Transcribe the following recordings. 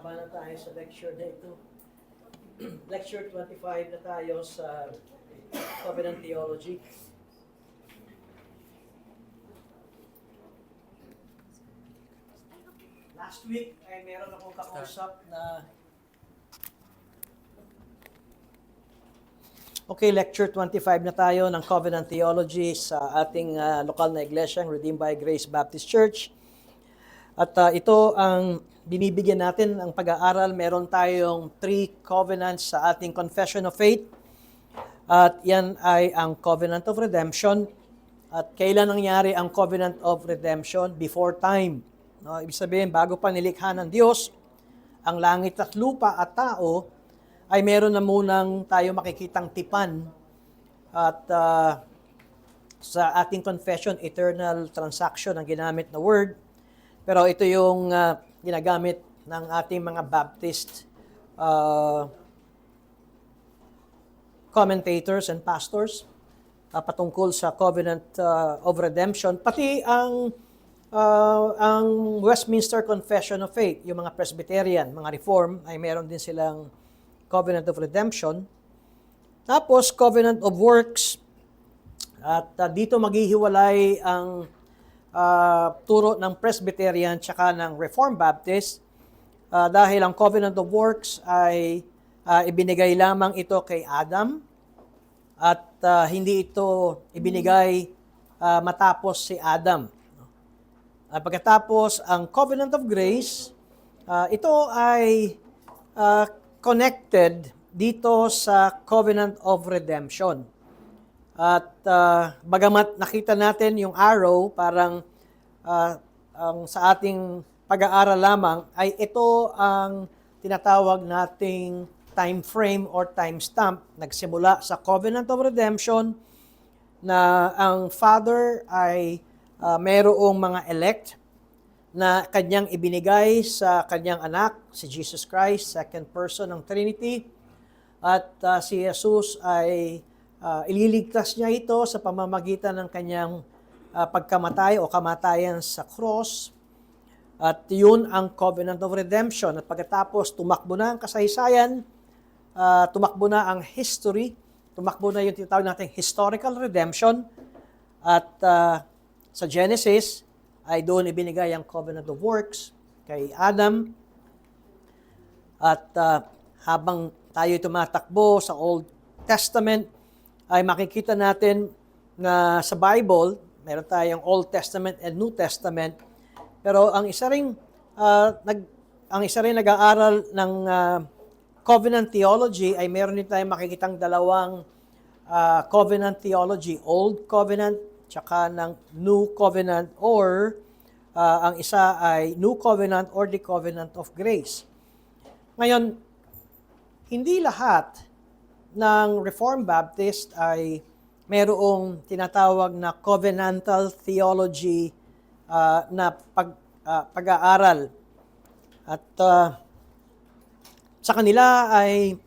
Baba na tayo sa lecture na ito. Lecture 25 na tayo sa Covenant Theology. Last week ay meron akong kakausap na lecture 25 na tayo ng Covenant Theology sa ating lokal na iglesia, Redeemed by Grace Baptist Church. At ito ang binibigyan natin ang pag-aaral. Meron tayong 3 covenants sa ating Confession of Faith. At yan ay ang Covenant of Redemption. At kailan nangyari ang Covenant of Redemption? Before time. No, ibig sabihin, bago pa nilikha ng Diyos ang langit at lupa at tao, ay meron na munang tayo makikitang tipan. At sa ating confession, eternal transaction ang ginamit na word. Pero ito yung ginagamit ng ating mga Baptist commentators and pastors patungkol sa Covenant of Redemption. Pati ang Westminster Confession of Faith, yung mga Presbyterian, mga Reform, ay meron din silang Covenant of Redemption. Tapos, Covenant of Works. At dito maghihiwalay ang turo ng Presbyterian tsaka ng Reformed Baptist dahil ang Covenant of Works ay ibinigay lamang ito kay Adam at hindi ito ibinigay matapos si Adam. At pagkatapos ang Covenant of Grace, ito ay connected dito sa Covenant of Redemption. At bagamat nakita natin yung arrow, parang ang sa ating pag-aaral lamang, ay ito ang tinatawag nating time frame or time stamp. Nagsimula sa Covenant of Redemption na ang Father ay mayroong mga elect na kanyang ibinigay sa kanyang anak, si Jesus Christ, second person ng Trinity. At si Jesus ay ililigtas niya ito sa pamamagitan ng kanyang pagkamatay o kamatayan sa cross. At yun ang Covenant of Redemption. At pagkatapos tumakbo na ang kasaysayan, tumakbo na ang history, tumakbo na yung tinatawag nating historical redemption. At sa Genesis ay doon ibinigay ang Covenant of Works kay Adam. At habang tayo tumatakbo sa Old Testament, ay makikita natin na sa Bible, meron tayong Old Testament and New Testament. Pero ang isa ring nag-aaral ng Covenant Theology ay meron din tayong makikitang dalawang Covenant Theology, Old Covenant tsaka ng New Covenant, or ang isa ay New Covenant or the Covenant of Grace. Ngayon, hindi lahat ng Reformed Baptist ay mayroong tinatawag na covenantal theology na pag-aaral. At sa kanila ay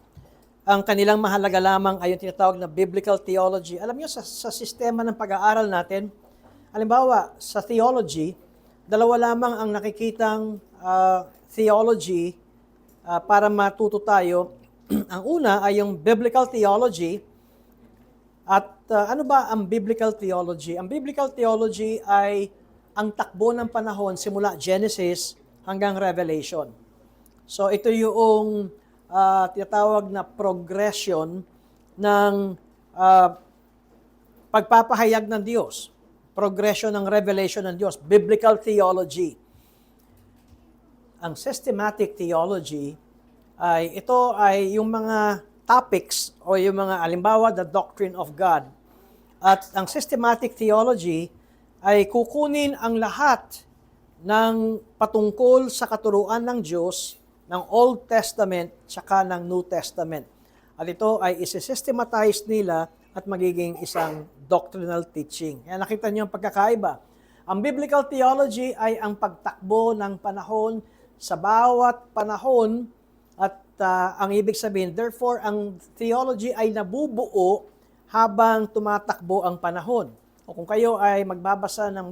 ang kanilang mahalaga lamang ay yung tinatawag na biblical theology. Alam niyo, sa sistema ng pag-aaral natin, halimbawa, sa theology, dalawa lamang ang nakikitang theology para matuto tayo. Ang una ay yung biblical theology. At ano ba ang biblical theology? Ang biblical theology ay ang takbo ng panahon simula Genesis hanggang Revelation. So ito yung tinatawag na progression ng pagpapahayag ng Diyos. Progression ng revelation ng Diyos. Biblical theology. Ang systematic theology ito ay yung mga topics o yung mga halimbawa, the doctrine of God. At ang systematic theology ay kukunin ang lahat ng patungkol sa katuruan ng Diyos ng Old Testament tsaka ng New Testament. At ito ay isi-systematize nila at magiging isang doctrinal teaching. Kaya nakita niyo ang pagkakaiba. Ang biblical theology ay ang pagtakbo ng panahon sa bawat panahon. At ang ibig sabihin, therefore, ang theology ay nabubuo habang tumatakbo ang panahon. O kung kayo ay magbabasa ng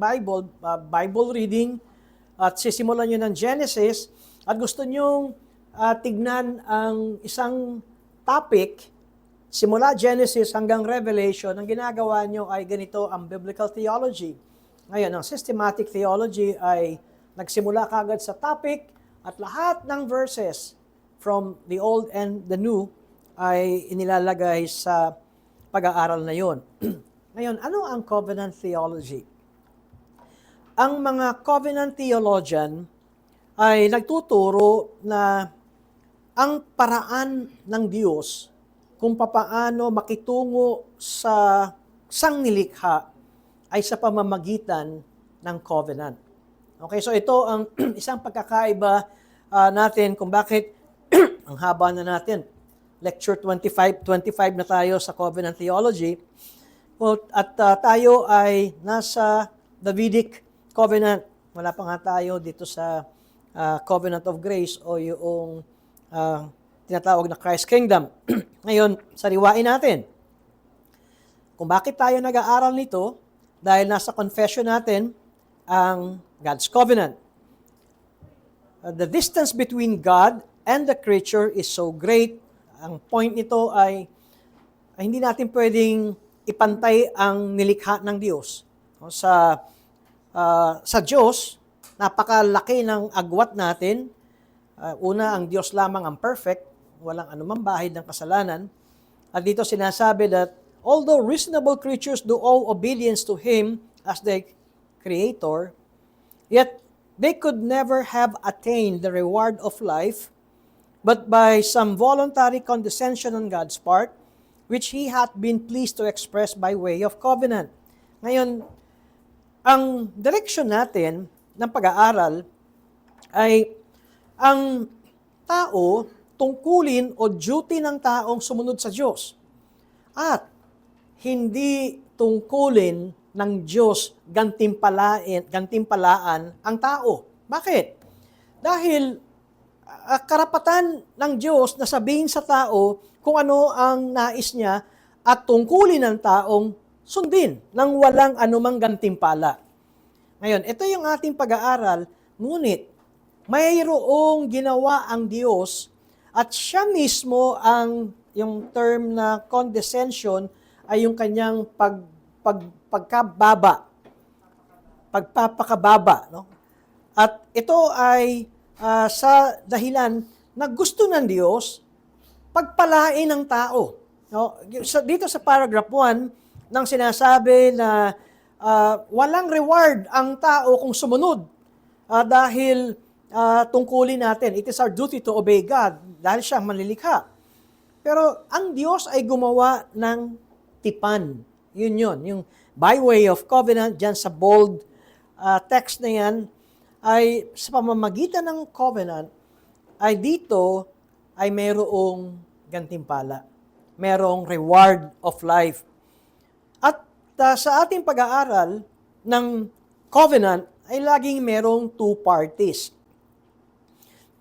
Bible reading, at sisimulan nyo ng Genesis, at gusto nyong tignan ang isang topic, simula Genesis hanggang Revelation, ang ginagawa nyo ay ganito ang biblical theology. Ngayon, ang systematic theology ay nagsimula kagad sa topic at lahat ng verses from the Old and the New ay inilalagay sa pag-aaral na yon. Ngayon, ano ang covenant theology? Ang mga covenant theologian ay nagtuturo na ang paraan ng Diyos kung papaano makitungo sa sangnilikha ay sa pamamagitan ng covenant. Okay, so ito ang isang pagkakaiba natin kung bakit ang haba na natin. Lecture 25 na tayo sa covenant theology. At tayo ay nasa Davidic covenant. Wala pa nga tayo dito sa covenant of grace o yung tinatawag na Christ Kingdom. Ngayon, sariwain natin. Kung bakit tayo nag-aaral nito, dahil nasa confession natin ang God's covenant. The distance between God and the creature is so great. Ang point nito ay hindi natin pwedeng ipantay ang nilikha ng Diyos. Sa Diyos, napakalaki ng agwat natin. Una, ang Diyos lamang ang perfect, walang anumang bahid ng kasalanan. At dito sinasabi that, although reasonable creatures do owe obedience to Him as their Creator, yet they could never have attained the reward of life, but by some voluntary condescension on God's part, which He hath been pleased to express by way of covenant. Ngayon, ang direksyon natin ng pag-aaral ay ang tao, tungkulin o duty ng taong sumunod sa Diyos. At hindi tungkulin ng Diyos gantimpalaan ang tao. Bakit? Dahil karapatan ng Diyos na sabihin sa tao kung ano ang nais niya at tungkulin ng taong sundin nang walang anumang gantimpala. Ngayon, ito yung ating pag-aaral, ngunit mayroong ginawa ang Diyos at siya mismo yung term na condescension ay yung kanyang pagpapakababa. No? At ito ay sa dahilan na gusto ng Diyos pagpalain ng tao. No? Dito sa paragraph 1, nang sinasabi na walang reward ang tao kung sumunod dahil tungkulin natin, it is our duty to obey God dahil siya ang manlilikha. Pero ang Diyos ay gumawa ng tipan. Yun. Yung by way of covenant, dyan sa bold text na yan, ay sa pamamagitan ng covenant, ay dito ay mayroong gantimpala. Mayroong reward of life. At sa ating pag-aaral ng covenant, ay laging mayroong two parties.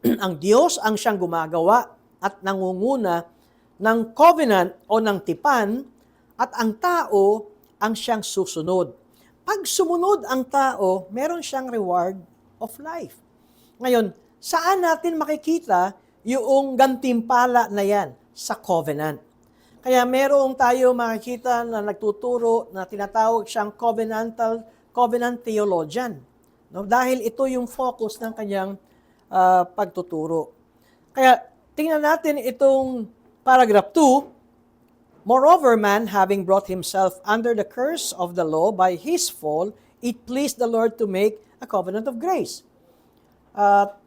Ang Diyos ang siyang gumagawa at nangunguna ng covenant o ng tipan at ang tao ang siyang susunod. Pag sumunod ang tao, meron siyang reward of life. Ngayon, saan natin makikita yung gantimpala na yan? Sa covenant. Kaya meron tayo makikita na nagtuturo na tinatawag siyang covenant theologian. No? Dahil ito yung focus ng kanyang pagtuturo. Kaya tingnan natin itong paragraph 2. Moreover, man, having brought himself under the curse of the law by his fall, it pleased the Lord to make a covenant of grace. At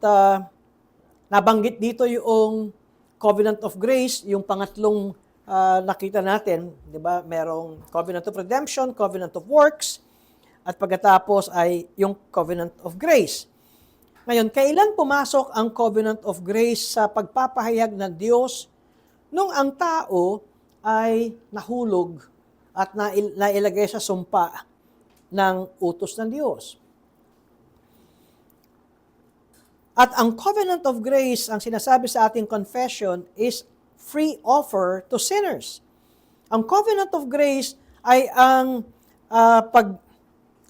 nabanggit dito yung covenant of grace, yung pangatlong nakita natin, di ba? Merong covenant of redemption, covenant of works, at pagkatapos ay yung covenant of grace. Ngayon, kailan pumasok ang covenant of grace sa pagpapahayag ng Diyos nung ang tao ay nahulog at nailagay sa sumpa ng utos ng Diyos? At ang covenant of grace, ang sinasabi sa ating confession, is free offer to sinners. Ang covenant of grace ay ang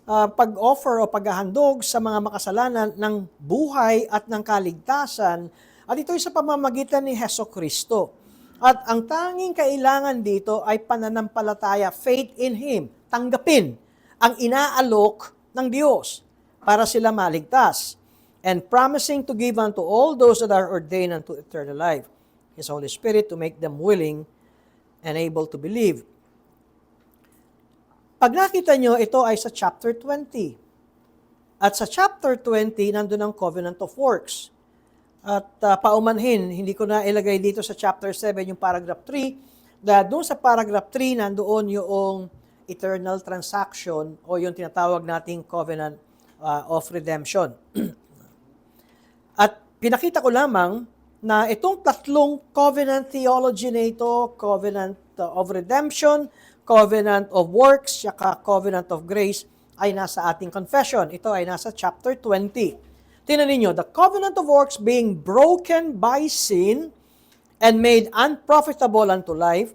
pag-offer o paghahandog sa mga makasalanan ng buhay at ng kaligtasan At ito'y sa pamamagitan ni Hesukristo. At ang tanging kailangan dito ay pananampalataya, faith in Him. Tanggapin ang inaalok ng Diyos para sila maligtas. And promising to give unto all those that are ordained unto eternal life, His Holy Spirit to make them willing and able to believe. Pag nakita nyo, ito ay sa chapter 20. At sa chapter 20, nandun ang covenant of works. At paumanhin, hindi ko na ilagay dito sa chapter 7 yung paragraph 3, dahil doon sa paragraph 3, nandoon yung eternal transaction o yung tinatawag nating covenant of redemption. At pinakita ko lamang na itong tatlong covenant theology na ito, covenant of redemption, covenant of works, saka covenant of grace, ay nasa ating confession. Ito ay nasa chapter 20. Tingnan ninyo, the covenant of works being broken by sin and made unprofitable unto life,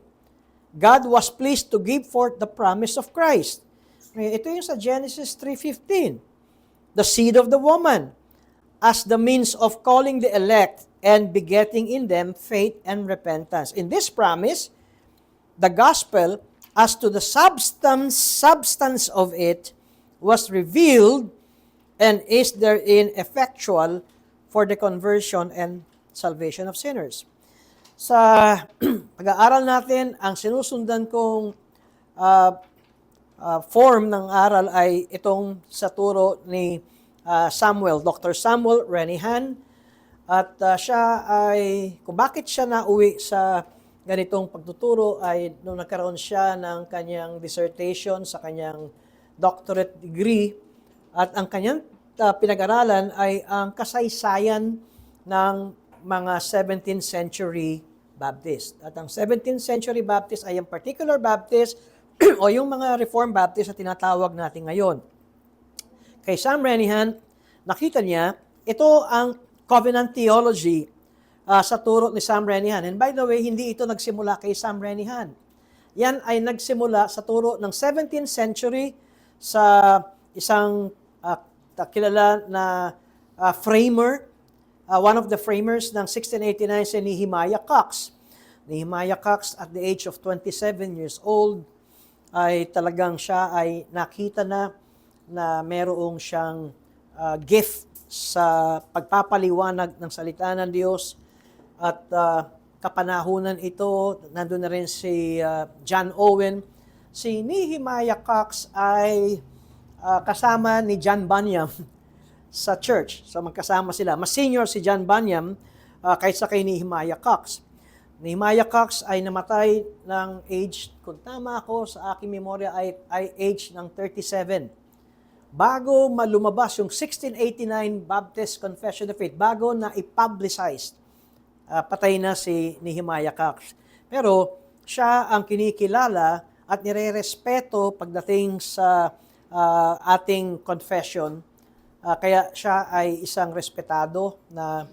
God was pleased to give forth the promise of Christ. Ito yung sa Genesis 3:15. The seed of the woman, as the means of calling the elect and begetting in them faith and repentance. In this promise, the gospel, as to the substance of it, was revealed and is therein effectual for the conversion and salvation of sinners. Sa pag-aaral natin, ang sinusundan kong form ng aral ay itong sa turo ni Dr. Samuel Renihan. At siya ay, kung bakit siya nauwi sa ganitong pagtuturo ay nung nagkaroon siya ng kanyang dissertation sa kanyang doctorate degree at ang kanyang pinag-aralan ay ang kasaysayan ng mga 17th century Baptist. At ang 17th century Baptist ay ang particular Baptist o yung mga Reformed Baptist na tinatawag natin ngayon. Kay Sam Renihan, nakita niya, ito ang covenant theology sa turo ni Sam Renihan. And by the way, hindi ito nagsimula kay Sam Renihan. Yan ay nagsimula sa turo ng 17th century sa isang kilala na framer, one of the framers ng 1689 si Nehemiah Cox. Nehemiah Cox at the age of 27 years old ay talagang siya ay nakita na merong siyang gift sa pagpapaliwanag ng salita ng Diyos at kapanahunan ito, nandun na rin si John Owen. Si Nehemiah Cox ay kasama ni John Bunyan sa church. So magkasama sila. Mas senior si John Bunyan kaysa kay Nehemiah Cox. Nehemiah Cox ay namatay ng age, kung tama ako sa aking memorya, ay age ng 37. Bago malumabas yung 1689 Baptist Confession of Faith, bago na i-publicized, patay na si Nehemiah Cox. Pero siya ang kinikilala at nire-respeto pagdating sa ating confession. Kaya siya ay isang respetado na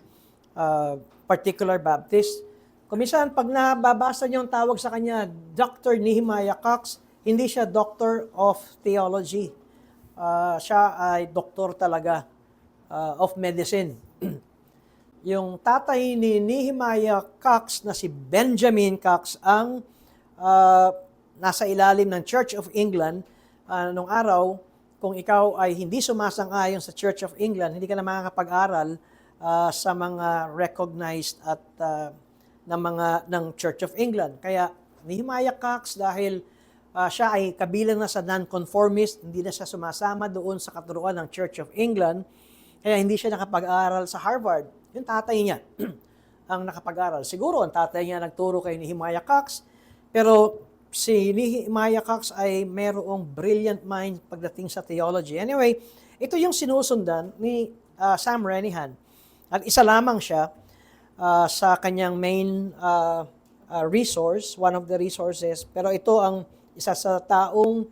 particular Baptist. Kuminsan, pag nababasa niyo ang tawag sa kanya, Dr. Nehemiah Cox, hindi siya Doctor of Theology. Siya ay doktor talaga of medicine. Yung tatay ni Nehemiah Cox na si Benjamin Cox ang nasa ilalim ng Church of England nung araw. Kung ikaw ay hindi sumasang-ayon sa Church of England, hindi ka na makakapag-aral sa mga recognized at ng Church of England. Kaya Nehemiah Cox, dahil siya ay kabilang na sa non-conformist, hindi na siya sumasama doon sa katuruan ng Church of England, kaya hindi siya nakapag-aral sa Harvard. Yung tatay niya ang nakapag-aral. Siguro ang tatay niya nagturo kay Nehemiah Cox, pero si Nehemiah Cox ay merong brilliant mind pagdating sa theology. Anyway, ito yung sinusundan ni Sam Renihan. At isa lamang siya sa kanyang main resource, one of the resources, pero ito ang isa sa taong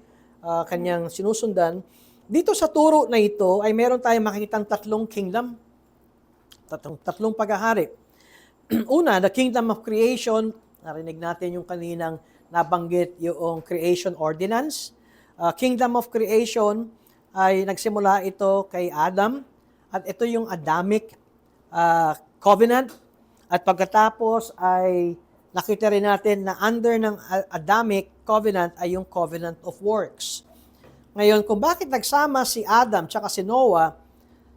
kanyang sinusundan. Dito sa turo na ito ay meron tayong makikitang tatlong kingdom, tatlong paghahari. Una, the kingdom of creation. Narinig natin yung kaninang nabanggit yung creation ordinance. Kingdom of creation ay nagsimula ito kay Adam at ito yung Adamic covenant. At pagkatapos ay nakita rin natin na under ng Adamic covenant ay yung covenant of works. Ngayon, kung bakit nagsama si Adam tsaka si Noah,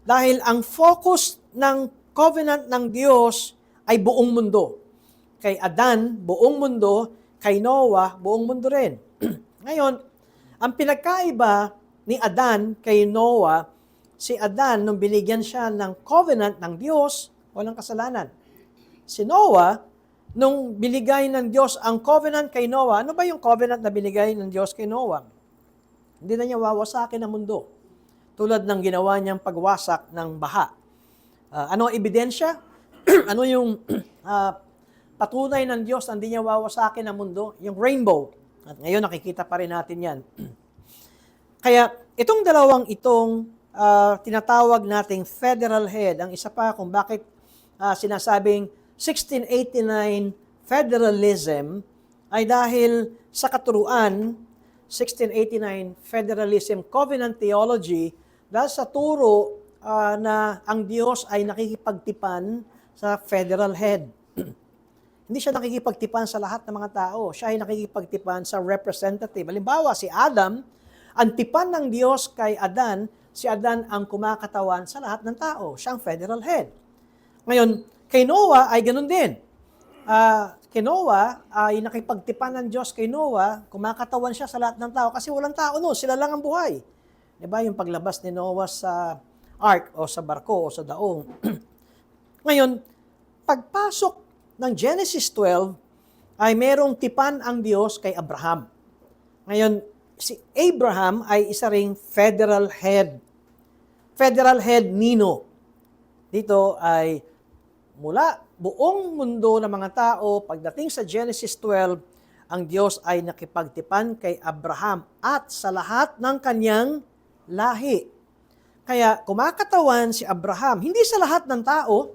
dahil ang focus ng covenant ng Diyos ay buong mundo. Kay Adan, buong mundo. Kay Noah, buong mundo rin. Ngayon, ang pinagkaiba ni Adan kay Noah, si Adan, nung binigyan siya ng covenant ng Diyos, walang kasalanan. Si Noah, nung binigay ng Diyos ang covenant kay Noah, ano ba yung covenant na binigay ng Diyos kay Noah? Hindi na niya wawasakin ang mundo. Tulad ng ginawa niyang pagwasak ng baha. Ano ang ebidensya? Ano yung patunay ng Diyos na hindi niya wawasakin ang mundo? Yung rainbow. At ngayon nakikita pa rin natin yan. Kaya itong dalawang tinatawag nating federal head, ang isa pa kung bakit sinasabing 1689 federalism ay dahil sa katuruan, 1689 federalism covenant theology, dahil sa turo na ang Diyos ay nakikipagtipan sa federal head. Hindi siya nakikipagtipan sa lahat ng mga tao. Siya ay nakikipagtipan sa representative. Halimbawa, si Adam, ang tipan ng Diyos kay Adan, si Adan ang kumakatawan sa lahat ng tao. Siya ang federal head. Ngayon, kay Noah ay ganun din. Kay Noah ay nakipagtipan ng Diyos kay Noah, kumakatawan siya sa lahat ng tao kasi walang tao no, sila lang ang buhay. Diba yung paglabas ni Noah sa ark o sa barko o sa daong. Ngayon, pagpasok ng Genesis 12 ay merong tipan ang Diyos kay Abraham. Ngayon, si Abraham ay isa ring federal head. Federal head nino. Dito ay mula buong mundo ng mga tao, pagdating sa Genesis 12, ang Diyos ay nakipagtipan kay Abraham at sa lahat ng kanyang lahi. Kaya kumakatawan si Abraham, hindi sa lahat ng tao,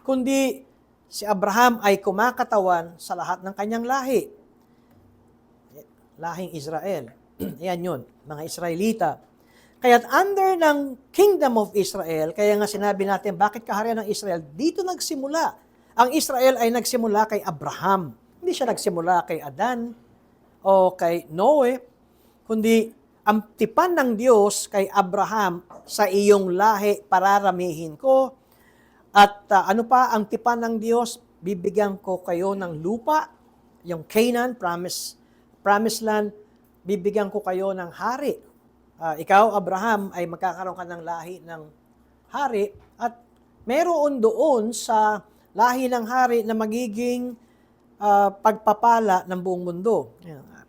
kundi si Abraham ay kumakatawan sa lahat ng kanyang lahi. Lahing Israel. Yan yun, mga Israelita. Kaya under ng Kingdom of Israel, kaya nga sinabi natin, bakit kaharian ng Israel? Dito nagsimula. Ang Israel ay nagsimula kay Abraham. Hindi siya nagsimula kay Adan o kay Noe, kundi ang tipan ng Diyos kay Abraham, sa iyong lahi pararamihin ko. At ano pa ang tipan ng Diyos? Bibigyan ko kayo ng lupa, yung Canaan, promised land, bibigyan ko kayo ng hari. Ikaw, Abraham, ay magkakaroon ka ng lahi ng hari at meron doon sa lahi ng hari na magiging pagpapala ng buong mundo.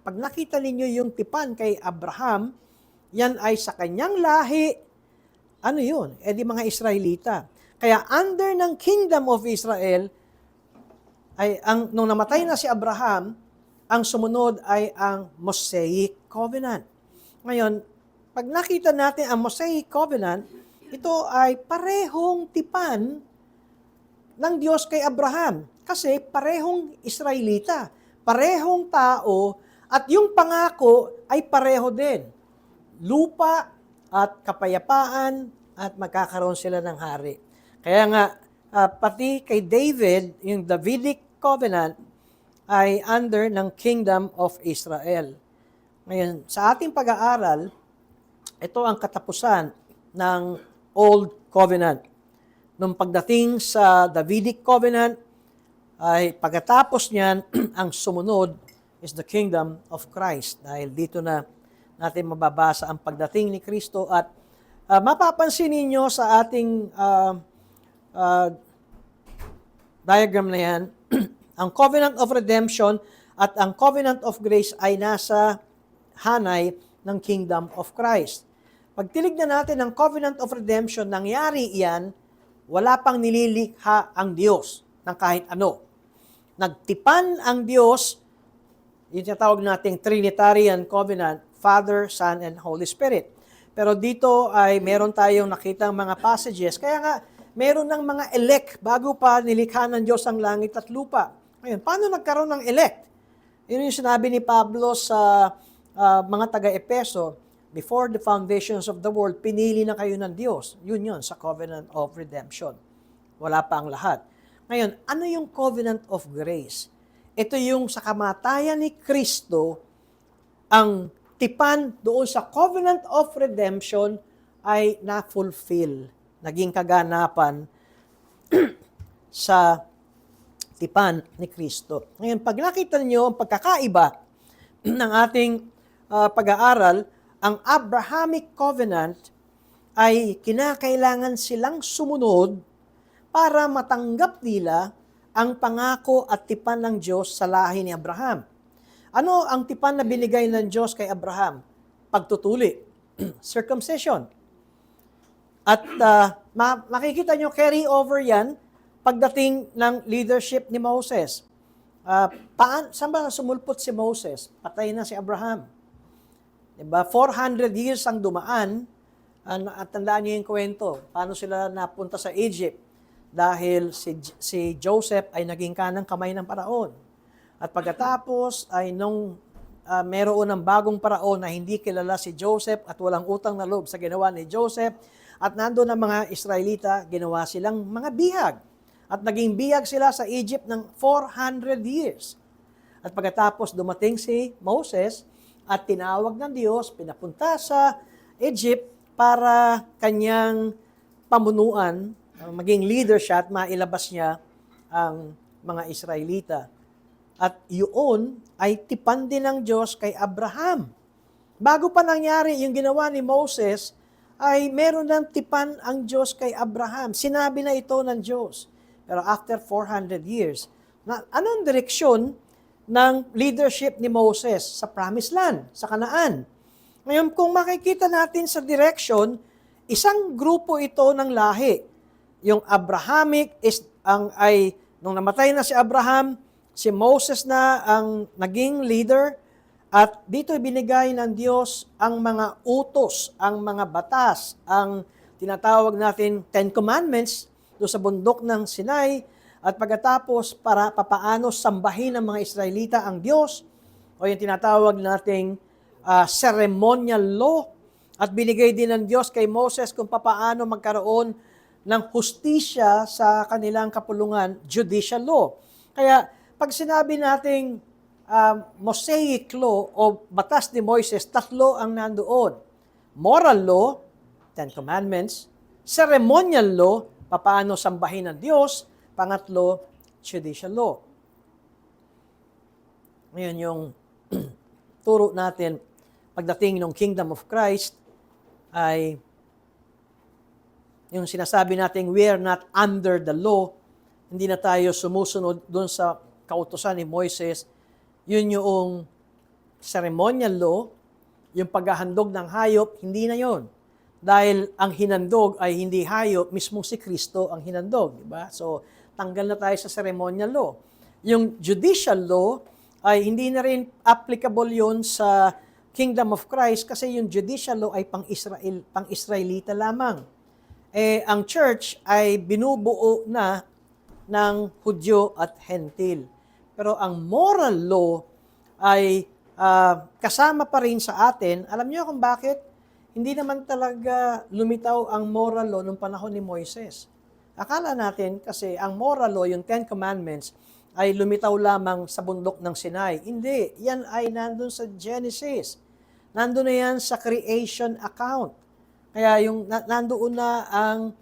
Pag nakita ninyo yung tipan kay Abraham, yan ay sa kanyang lahi, ano yun? Di mga Israelita. Kaya under ng Kingdom of Israel, nung namatay na si Abraham, ang sumunod ay ang Mosaic Covenant. Ngayon, pag nakita natin ang Mosaic Covenant, ito ay parehong tipan ng Diyos kay Abraham. Kasi parehong Israelita, parehong tao, at yung pangako ay pareho din. Lupa at kapayapaan at magkakaroon sila ng hari. Kaya nga, pati kay David, yung Davidic Covenant, ay under ng Kingdom of Israel. Ngayon, sa ating pag-aaral, ito ang katapusan ng Old Covenant. Nung pagdating sa Davidic Covenant, ay pagkatapos niyan, ang sumunod is the Kingdom of Christ. Dahil dito na natin mababasa ang pagdating ni Kristo at mapapansin ninyo sa ating diagram na yan, ang Covenant of Redemption at ang Covenant of Grace ay nasa hanay ng Kingdom of Christ. Pag tinignan natin ang Covenant of Redemption, nangyari iyan, wala pang nililikha ang Diyos ng kahit ano. Nagtipan ang Diyos, yung tinatawag nating Trinitarian Covenant, Father, Son, and Holy Spirit. Pero dito ay meron tayong nakitang mga passages, kaya nga meron ng mga elect bago pa nilikha ng Diyos ang langit at lupa. Ngayon, paano nagkaroon ng elect? Yun yung sinabi ni Pablo sa mga taga-Epeso, before the foundations of the world, pinili na kayo ng Diyos. Yun sa Covenant of Redemption. Wala pa ang lahat. Ngayon, ano yung covenant of grace? Ito yung sa kamatayan ni Kristo, ang tipan doon sa covenant of redemption ay na-fulfill, naging kaganapan sa tipan ni Kristo. Ngayon, pag nakita niyo ang pagkakaiba ng ating pag-aaral, ang Abrahamic covenant ay kinakailangan silang sumunod para matanggap nila ang pangako at tipan ng Diyos sa lahi ni Abraham. Ano ang tipan na binigay ng Diyos kay Abraham? Pagtutuli, circumcision. At makikita nyo, carry over yan pagdating ng leadership ni Moses. Saan ba sumulpot si Moses? Patay na si Abraham. Diba? 400 years ang dumaan, at tandaan niyo yung kwento, paano sila napunta sa Egypt dahil si Joseph ay naging kanang kamay ng Paraon. At pagkatapos ay nung meron ng bagong paraon na hindi kilala si Joseph at walang utang na loob sa ginawa ni Joseph, at nandoon ang mga Israelita, ginawa silang mga bihag. At naging bihag sila sa Egypt ng 400 years. At pagkatapos dumating si Moses at tinawag ng Diyos, pinapunta sa Egypt para kanyang pamunuan, maging leader siya at mailabas niya ang mga Israelita. At yun ay tipan din ng Diyos kay Abraham. Bago pa nangyari yung ginawa ni Moses, ay meron ng tipan ang Diyos kay Abraham. Sinabi na ito ng Diyos. Pero after 400 years, anong direksyon ng leadership ni Moses sa Promised Land, sa Kanaan? Ngayon, kung makikita natin sa direction, isang grupo ito ng lahi. Yung Abrahamic nung namatay na si Abraham, si Moses na ang naging leader, at dito binigay ng Diyos ang mga utos, ang mga batas, ang tinatawag natin Ten Commandments doon sa bundok ng Sinai, at pagkatapos para papaano sambahin ng mga Israelita ang Diyos, o yung tinatawag nating ceremonial law, at binigay din ng Diyos kay Moses kung papaano magkaroon ng hustisya sa kanilang kapulungan, judicial law. Kaya pag sinabi nating Mosaic law o batas ni Moises, tatlo ang nandoon. Moral law, Ten Commandments. Ceremonial law, papaano sambahin ng Diyos. Pangatlo, judicial law. Ngayon yung turo natin pagdating ng Kingdom of Christ ay yung sinasabi natin, we are not under the law. Hindi na tayo sumusunod doon sa kautusan ni Moises. Yun yung ceremonial law, yung paghahandog ng hayop, hindi na yon. Dahil ang hinandog ay hindi hayop, mismo si Kristo ang hinandog. Diba? So, tanggal na tayo sa ceremonial law. Yung judicial law ay hindi na rin applicable yon sa Kingdom of Christ kasi yung judicial law ay pang-Israelita lamang. Ang church ay binubuo na ng Hudyo at Hentil. Pero ang moral law ay kasama pa rin sa atin. Alam niyo kung bakit? Hindi naman talaga lumitaw ang moral law nung panahon ni Moises. Akala natin kasi ang moral law, yung Ten Commandments, ay lumitaw lamang sa bundok ng Sinai. Hindi. Yan ay nandun sa Genesis. Nandun na yan sa creation account. Kaya yung nandoon na ang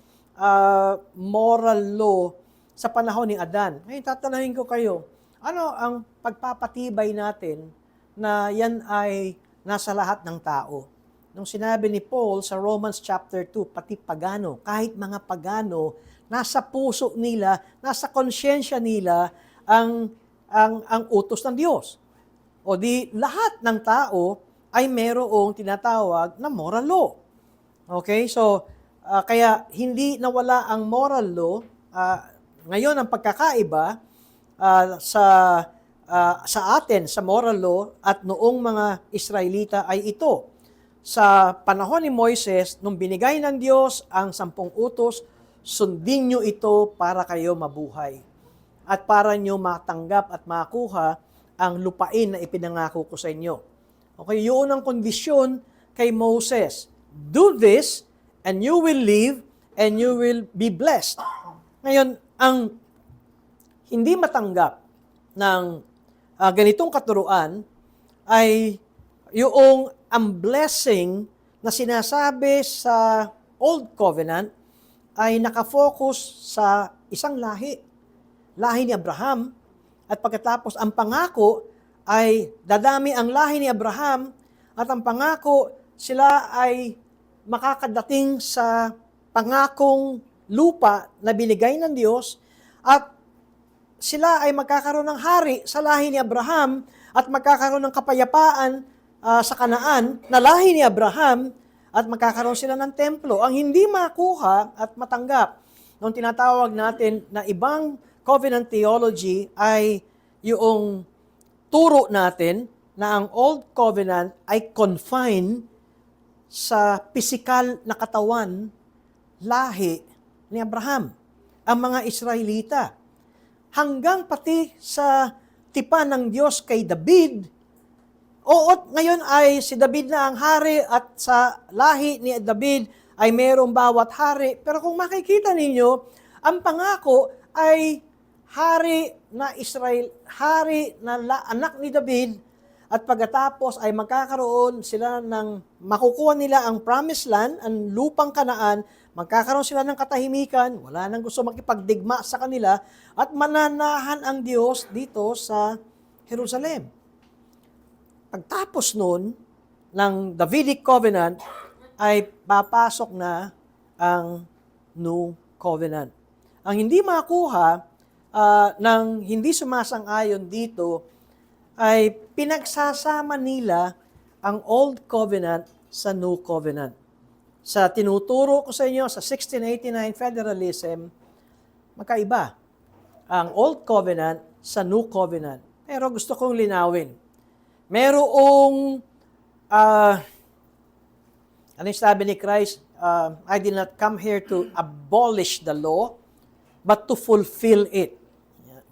moral law sa panahon ni Adan. Ngayon, tatanungin ko kayo, ano ang pagpapatibay natin na yan ay nasa lahat ng tao? Nung sinabi ni Paul sa Romans chapter 2, pati pagano, kahit mga pagano, nasa puso nila, nasa konsyensya nila ang utos ng Diyos. O di lahat ng tao ay merong tinatawag na moral law. Okay? So, kaya hindi nawala ang moral law. Ngayon, ang pagkakaiba sa atin, sa moral law, at noong mga Israelita ay ito. Sa panahon ni Moises, nung binigay ng Diyos ang 10 utos, sundin nyo ito para kayo mabuhay. At para nyo matanggap at makuha ang lupain na ipinangako ko sa inyo. Okay, yun ang kondisyon kay Moses. Do this, and you will live, and you will be blessed. Ngayon, ang hindi matanggap ng ganitong katuruan ay yung ang blessing na sinasabi sa Old Covenant ay nakafocus sa isang lahi, lahi ni Abraham, at pagkatapos ang pangako ay dadami ang lahi ni Abraham at ang pangako sila ay makakadating sa pangakong lupa na binigay ng Diyos at sila ay magkakaroon ng hari sa lahi ni Abraham at magkakaroon ng kapayapaan sa Kanaan na lahi ni Abraham at magkakaroon sila ng templo. Ang hindi makuha at matanggap nung tinatawag natin na ibang covenant theology ay yung turo natin na ang Old Covenant ay confined sa pisikal na katawan, lahi ni Abraham, ang mga Israelita. Hanggang pati sa tipan ng Diyos kay David, ngayon ay si David na ang hari at sa lahi ni David ay mayroong bawat hari. Pero kung makikita ninyo, ang pangako ay hari na Israel, hari na anak ni David, at pagkatapos ay magkakaroon sila makukuha nila ang promised land, ang lupang Kanaan, magkakaroon sila ng katahimikan, wala nang gusto makipagdigma sa kanila, at mananahan ang Diyos dito sa Jerusalem. Pagtapos nun, ng Davidic Covenant, ay papasok na ang New Covenant. Ang hindi makuha ng hindi sumasang-ayon dito ay pinagsasama nila ang Old Covenant sa New Covenant. Sa tinuturo ko sa inyo sa 1689 Federalism, magkaiba ang Old Covenant sa New Covenant. Pero gusto kong linawin. Merong, ano yung sabi ni Christ? I did not come here to abolish the law, but to fulfill it.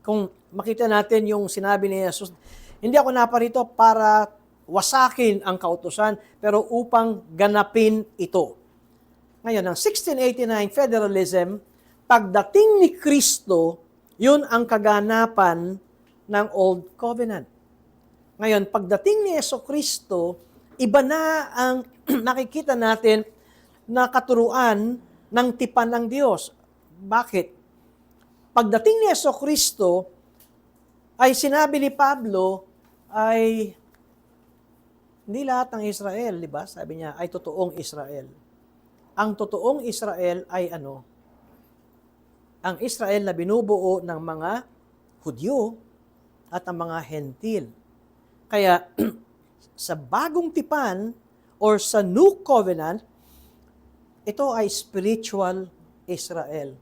Kung makita natin yung sinabi ni Jesus, hindi ako naparito para wasakin ang kautusan, pero upang ganapin ito. Ngayon, ang 1689 Federalism, pagdating ni Kristo, yun ang kaganapan ng Old Covenant. Ngayon, pagdating ni Yeso Kristo, iba na ang nakikita natin na katuruan ng tipan ng Diyos. Bakit? Pagdating ni Yeso Kristo, ay sinabi ni Pablo, ay hindi lahat ng Israel, di ba? Sabi niya, ay totoong Israel. Ang totoong Israel ay ano? Ang Israel na binubuo ng mga Hudyo at ang mga Hentil. Kaya sa bagong tipan or sa New Covenant, ito ay spiritual Israel.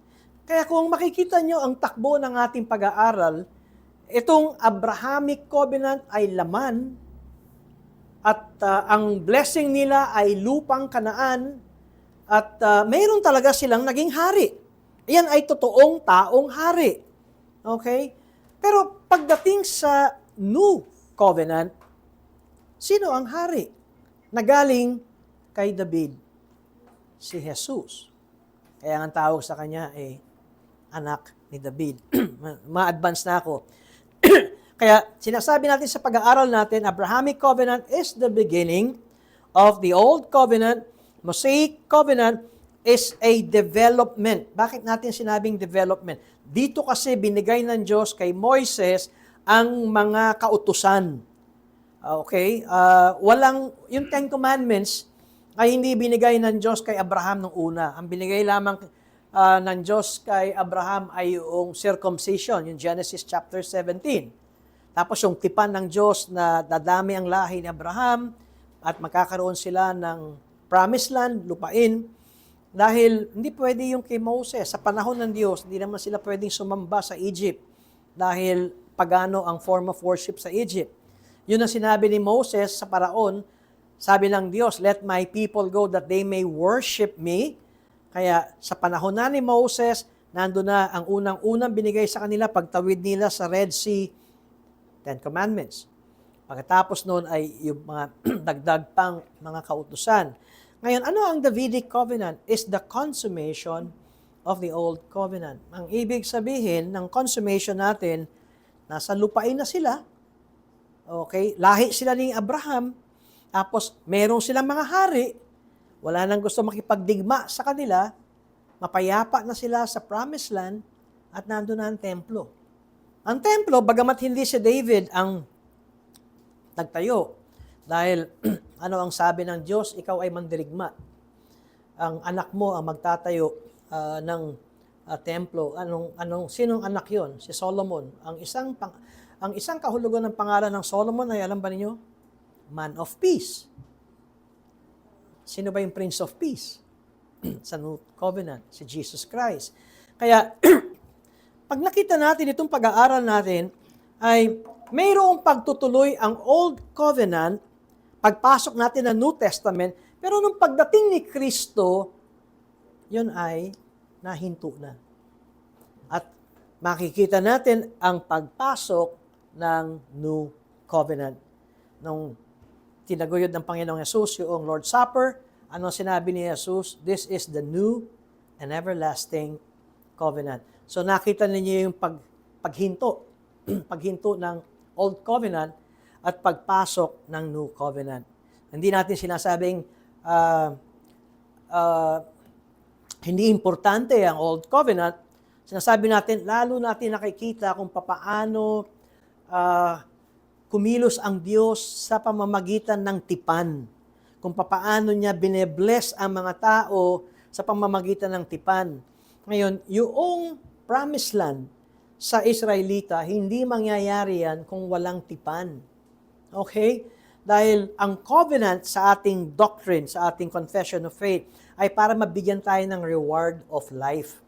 Kaya kung makikita nyo ang takbo ng ating pag-aaral, itong Abrahamic Covenant ay laman at ang blessing nila ay lupang Kanaan at mayroon talaga silang naging hari. Iyan ay totoong taong hari. Okay? Pero pagdating sa New Covenant, sino ang hari? Nagaling kay David, si Jesus. Kaya ang tawag sa kanya ay anak ni David. Ma-advance na ako. Kaya sinasabi natin sa pag-aaral natin, Abrahamic Covenant is the beginning of the Old Covenant. Mosaic Covenant is a development. Bakit natin sinabing development? Dito kasi binigay ng Diyos kay Moises ang mga kautusan. Okay? Yung Ten Commandments ay hindi binigay ng Diyos kay Abraham nung una. Ang binigay lamang ng Diyos kay Abraham ay yung circumcision, yung Genesis chapter 17. Tapos yung tipan ng Diyos na dadami ang lahi ni Abraham at magkakaroon sila ng promised land, lupain, dahil hindi pwede yung kay Moses. Sa panahon ng Diyos, hindi naman sila pwedeng sumamba sa Egypt dahil pagano ang form of worship sa Egypt. Yun ang sinabi ni Moses sa paraon, sabi ng Diyos, let my people go that they may worship me. Kaya sa panahon na ni Moses, nando na ang unang-unang binigay sa kanila pagtawid nila sa Red Sea, Ten Commandments. Pagkatapos noon ay yung mga dagdag pang mga kautusan. Ngayon, ano ang Davidic Covenant? Is the consummation of the Old Covenant. Ang ibig sabihin ng consummation natin, nasa lupain na sila. Okay? Lahi sila ni Abraham. Tapos, meron silang mga hari. Wala nang gusto makipagdigma sa kanila. Mapayapa na sila sa promised land at nandun na ang templo. Ang templo, bagamat hindi si David ang nagtayo, dahil ano ang sabi ng Diyos, ikaw ay mandirigma. Ang anak mo ang magtatayo ng templo. Sinong anak yon? Si Solomon. Ang isang kahulugan ng pangalan ng Solomon ay alam ba ninyo? Man of Peace. Sino ba yung Prince of Peace? Sa New Covenant, si Jesus Christ. Kaya, pag nakita natin itong pag-aaral natin, ay mayroong pagtutuloy ang Old Covenant, pagpasok natin ng New Testament, pero nung pagdating ni Kristo, yun ay nahinto na. At makikita natin ang pagpasok ng New Covenant. Nung tinaguyod ng Panginoong Yesus yung Lord's Supper, ano sinabi ni Jesus? This is the new and everlasting covenant. So nakita ninyo yung paghinto, paghinto ng Old Covenant at pagpasok ng New Covenant. Hindi natin sinasabing hindi importante ang Old Covenant. Sinasabi natin, lalo natin nakikita kung papaano kumilos ang Diyos sa pamamagitan ng tipan. Kung papaano niya binebless ang mga tao sa pamamagitan ng tipan. Ngayon, yung promised land sa Israelita, hindi mangyayari yan kung walang tipan. Okay? Dahil ang covenant sa ating doctrine, sa ating confession of faith, ay para mabigyan tayo ng reward of life.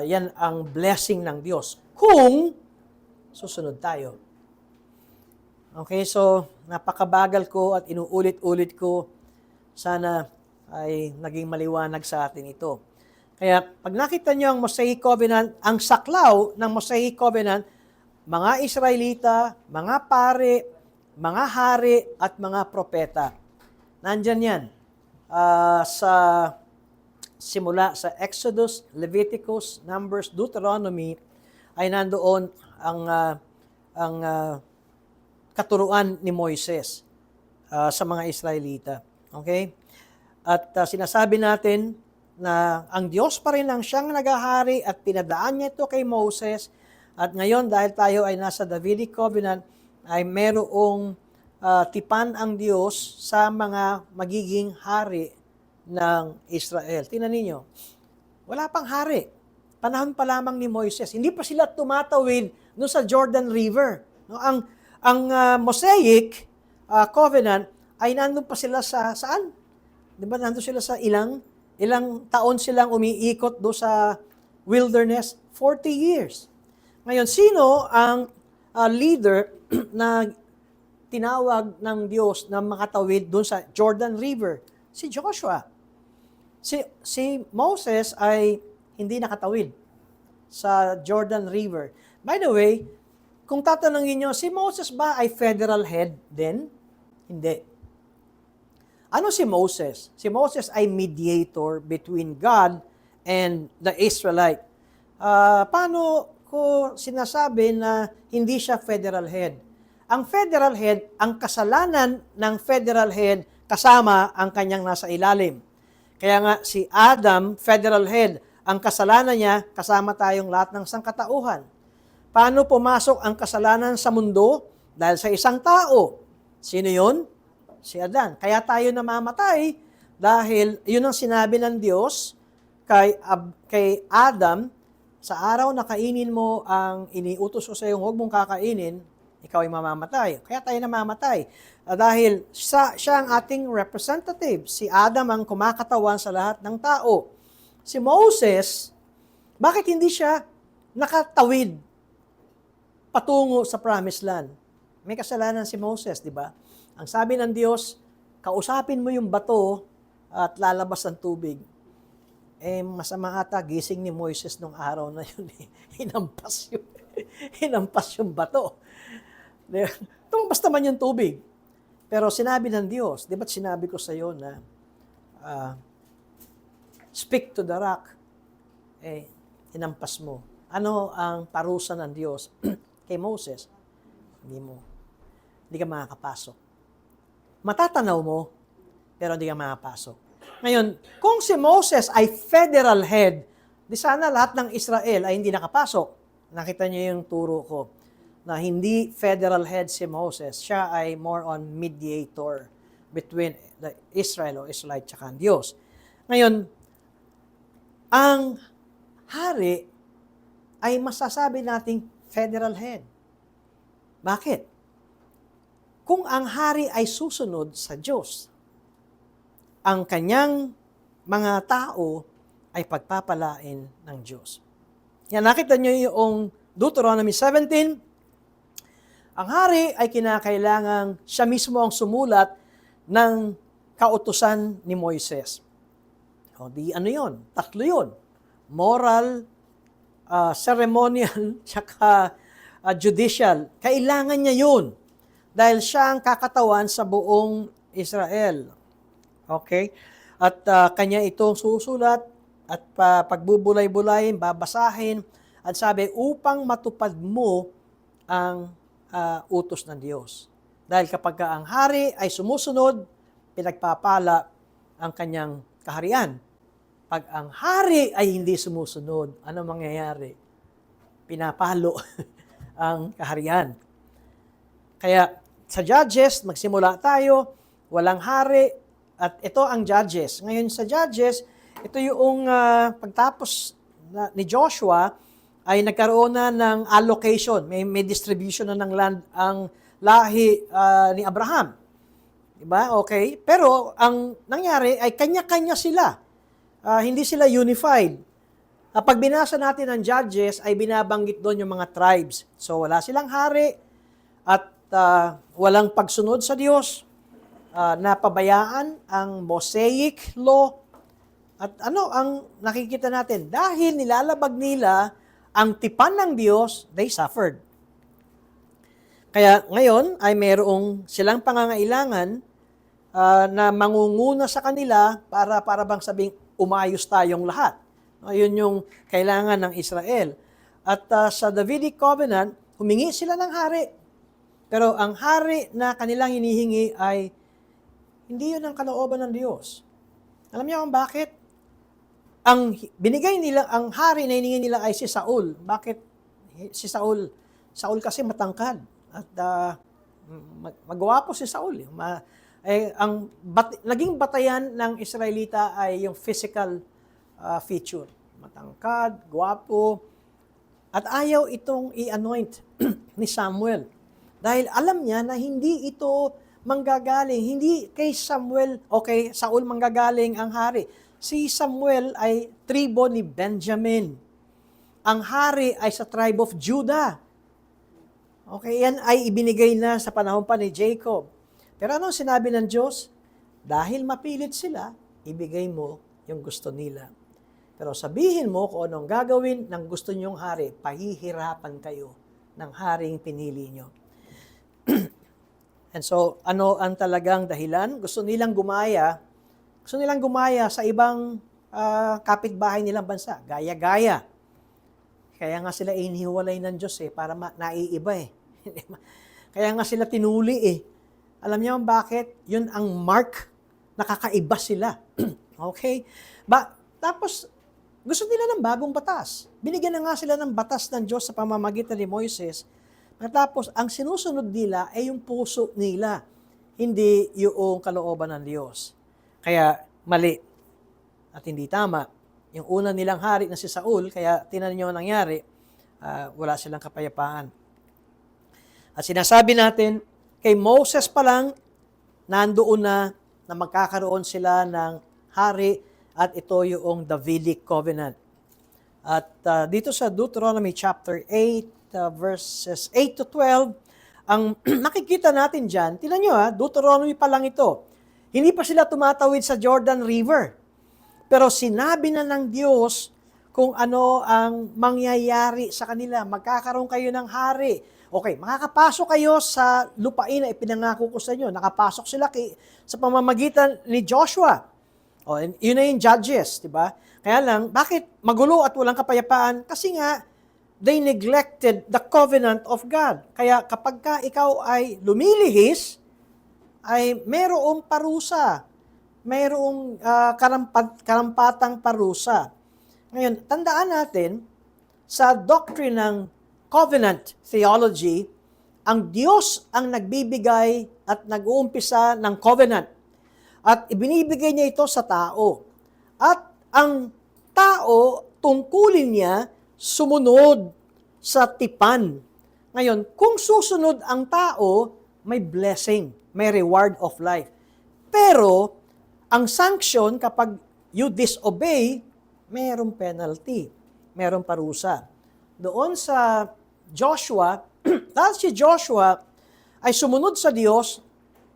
Yan ang blessing ng Diyos. Kung susunod tayo. Okay, so napakabagal ko at inuulit-ulit ko. Sana ay naging maliwanag sa atin ito. Kaya pag nakita niyo ang Mosaic Covenant, ang saklaw ng Mosaic Covenant, mga Israelita, mga pare, mga hari, at mga propeta. Nandyan yan. Simula sa Exodus, Leviticus, Numbers, Deuteronomy, ay nandoon ang katuruan ni Moises sa mga Israelita. Okay? At sinasabi natin na ang Diyos pa rin ang siyang naghahari at pinadaan niya ito kay Moses. At ngayon, dahil tayo ay nasa Davidic Covenant, ay merong tipan ang Diyos sa mga magiging hari ng Israel. Tingnan ninyo, wala pang hari. Panahon pa lamang ni Moises. Hindi pa sila tumatawid no sa Jordan River. No, ang Mosaic Covenant ay nandun pa sila saan? Di ba nandun sila sa ilang taon silang umiikot do sa wilderness? 40 years. Ngayon, sino ang leader na tinawag ng Diyos na makatawid doon sa Jordan River? Si Joshua. Si Moses ay hindi nakatawid sa Jordan River. By the way, kung tatanungin nyo, si Moses ba ay federal head din? Hindi. Ano si Moses? Si Moses ay mediator between God and the Israelite. Paano ko sinasabi na hindi siya federal head? Ang federal head, ang kasalanan ng federal head kasama ang kanyang nasa ilalim. Kaya nga si Adam, federal head, ang kasalanan niya kasama tayong lahat ng sangkatauhan. Paano pumasok ang kasalanan sa mundo? Dahil sa isang tao. Sino yun? Si Adan. Kaya tayo namamatay dahil yun ang sinabi ng Diyos kay Adam, sa araw na kainin mo ang iniutos ko sa iyo, huwag mong kakainin, ikaw ay mamamatay. Kaya tayo namamatay. Dahil siya ang ating representative. Si Adam ang kumakatawan sa lahat ng tao. Si Moses, bakit hindi siya nakatawid patungo sa promised land? May kasalanan si Moses, di ba? Ang sabi ng Diyos, kausapin mo yung bato at lalabas ang tubig. Masama ata gising ni Moises nung araw na yun. Hinampas yung bato. Tumabas naman yung tubig. Pero sinabi ng Diyos, di ba't sinabi ko sa iyo na speak to the rock hinampas mo. Ano ang parusa ng Diyos kay Moses? Hindi ka makakapasok. Matatanaw mo, pero hindi ka makapasok. Ngayon, kung si Moses ay federal head, di sana lahat ng Israel ay hindi nakapasok. Nakita niyo yung turo ko na hindi federal head si Moses. Siya ay more on mediator between the Israel o Israelite tsaka ang Diyos. Ngayon, ang hari ay masasabi nating federal head. Bakit? Kung ang hari ay susunod sa Diyos, ang kanyang mga tao ay pagpapalain ng Diyos. Yan, nakita niyo yung Deuteronomy 17, ang hari ay kinakailangang siya mismo ang sumulat ng kautusan ni Moises. O di ano yun? Tatlo yun. Moral, ceremonial, tsaka judicial. Kailangan niya yun. Dahil siya ang kakatawan sa buong Israel. Okay? At kanya itong susulat at pagbubulay-bulayin, babasahin. At sabi, upang matupad mo ang utos ng Diyos. Dahil kapag ang hari ay sumusunod, pinagpapala ang kanyang kaharian. Pag ang hari ay hindi sumusunod, ano mangyayari? Pinapalo ang kaharian. Kaya sa Judges, magsimula tayo, walang hari, at ito ang Judges. Ngayon sa Judges, ito yung pagtapos ni Joshua, ay nagkaroon na ng allocation, may distribution na ng land ang lahi ni Abraham. Diba? Okay? Pero ang nangyari ay kanya-kanya sila. Hindi sila unified. Pag binasa natin ang Judges, ay binabanggit doon yung mga tribes. So wala silang hari at walang pagsunod sa Diyos. Napabayaan ang Mosaic law. At ano ang nakikita natin? Dahil nilalabag nila ang tipan ng Diyos, they suffered. Kaya ngayon ay mayroong silang pangangailangan na mangunguna sa kanila para bang sabing umayos tayong lahat. Yun yung kailangan ng Israel. At sa Davidic Covenant, humingi sila ng hari. Pero ang hari na kanilang hinihingi ay hindi yun ang kalooban ng Diyos. Alam niyo kung bakit? Ang binigay nila, ang hari na hiningi nila ay si Saul. Bakit si Saul? Saul kasi matangkad. At magwapo si Saul. Naging batayan ng Israelita ay yung physical feature. Matangkad, gwapo. At ayaw itong i-anoint ni Samuel. Dahil alam niya na hindi ito manggagaling. Hindi kay Samuel o kay Saul manggagaling ang hari. Si Samuel ay tribo ni Benjamin. Ang hari ay sa tribe of Judah. Okay, yan ay ibinigay na sa panahon pa ni Jacob. Pero ano sinabi ng Diyos? Dahil mapilit sila, ibigay mo yung gusto nila. Pero sabihin mo kung anong gagawin ng gusto niyong hari, pahihirapan kayo ng haring pinili niyo. And so, ano ang talagang dahilan? Gusto nilang gumaya sa ibang kapitbahay nilang bansa. Gaya-gaya. Kaya nga sila inihiwalay ng Diyos para naiiba . Kaya nga sila tinuli . Alam niyo bakit? Yun ang mark, nakakaiba sila. Okay? Tapos, gusto nila ng bagong batas. Binigyan na nga sila ng batas ng Diyos sa pamamagitan ni Moises. Tapos, ang sinusunod nila ay yung puso nila, hindi yung kalooban ng Diyos. Kaya mali at hindi tama. Yung una nilang hari na si Saul, kaya tinan niyo ang nangyari, wala silang kapayapaan. At sinasabi natin, kay Moses pa lang, nandoon na magkakaroon sila ng hari at ito yung Davidic Covenant. At dito sa Deuteronomy chapter 8, verses 8 to 12, ang makikita natin dyan, tinan nyo Deuteronomy pa lang ito. Hindi pa sila tumatawid sa Jordan River. Pero sinabi na ng Diyos kung ano ang mangyayari sa kanila. Magkakaroon kayo ng hari. Okay, makakapasok kayo sa lupain na ipinangako ko sa inyo. Nakapasok sila sa pamamagitan ni Joshua. Yun na yung Judges, di ba? Kaya lang, bakit magulo at walang kapayapaan? Kasi nga, they neglected the covenant of God. Kaya kapag ka ikaw ay lumilihis, ay mayroong parusa. Mayroong karampatang parusa. Ngayon, tandaan natin, sa doctrine ng covenant theology, ang Diyos ang nagbibigay at nag-uumpisa ng covenant. At ibinibigay niya ito sa tao. At ang tao, tungkulin niya, sumunod sa tipan. Ngayon, kung susunod ang tao, may blessing, may reward of life. Pero, ang sanction kapag you disobey, mayroong penalty, mayroong parusa. Doon sa Joshua, dahil si Joshua ay sumunod sa Diyos,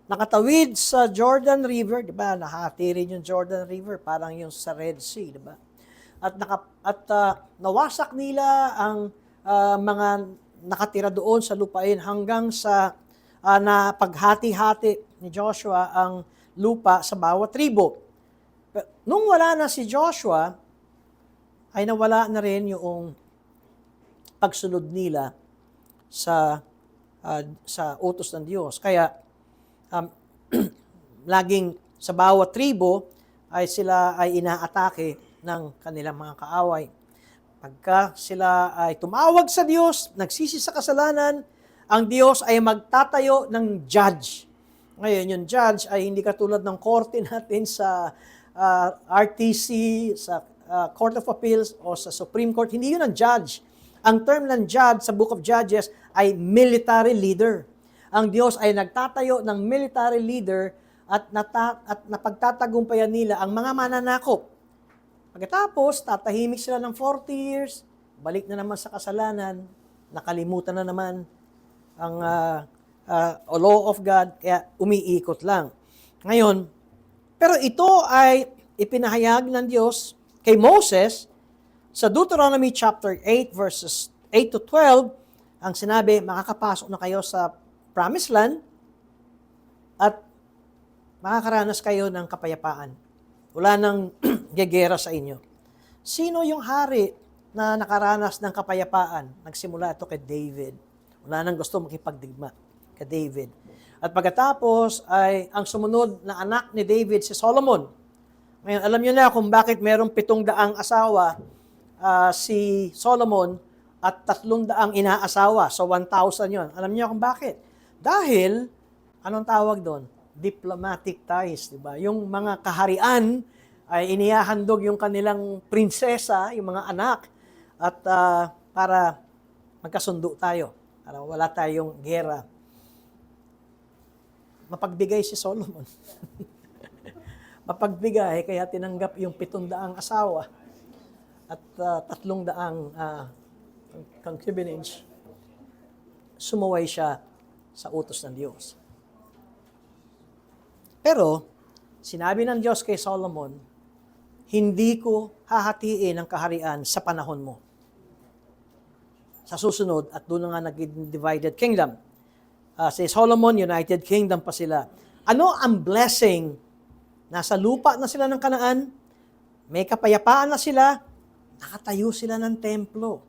nakatawid sa Jordan River, di ba? Nahati rin yung Jordan River, parang yung sa Red Sea, di ba? At nawasak nila ang mga nakatira doon sa lupain hanggang sa napaghati-hati ni Joshua ang lupa sa bawat tribo. Nung wala na si Joshua, ay nawala na rin yung pagsunod nila sa utos ng Diyos. Kaya laging sa bawat tribo ay sila ay inaatake ng kanilang mga kaaway. Pagka sila ay tumawag sa Diyos, nagsisi sa kasalanan, ang Diyos ay magtatayo ng judge. Ngayon, yung judge ay hindi katulad ng korte natin sa RTC, sa Court of Appeals o sa Supreme Court. Hindi yun ang judge. Ang term ng judge sa Book of Judges ay military leader. Ang Diyos ay nagtatayo ng military leader at napagtatagumpayan nila ang mga mananakop. Pagkatapos, tatahimik sila ng 40 years, balik na naman sa kasalanan, nakalimutan na naman ang law of God, kaya umiikot lang. Ngayon, pero ito ay ipinahayag ng Diyos kay Moses sa Deuteronomy chapter 8 verses 8 to 12, ang sinabi, makakapasok na kayo sa Promised Land at makakaranas kayo ng kapayapaan. Wala nang gegera sa inyo. Sino yung hari na nakaranas ng kapayapaan? Nagsimula ito kay David. Wala nang gusto makipagdigma kay David. At pagkatapos ay ang sumunod na anak ni David, si Solomon. Ngayon, alam niyo na kung bakit merong 700 asawa si Solomon at 300 inaasawa. So, 1,000 yon. Alam niyo kung bakit? Dahil, anong tawag doon? Diplomatic ties, di ba? Yung mga kaharian ay inihahandog yung kanilang prinsesa, yung mga anak, at para magkasundo tayo, para wala tayong gera. Mapagbigay si Solomon. Mapagbigay, kaya tinanggap yung 700 asawa at 300 concubinage. Sumuway siya sa utos ng Diyos. Pero, sinabi ng Diyos kay Solomon, hindi ko hahatiin ang kaharian sa panahon mo. Sa susunod, at doon nga naging divided kingdom. Si Solomon, United Kingdom pa sila. Ano ang blessing? Nasa lupa na sila ng Kanaan, may kapayapaan na sila, nakatayo sila ng templo.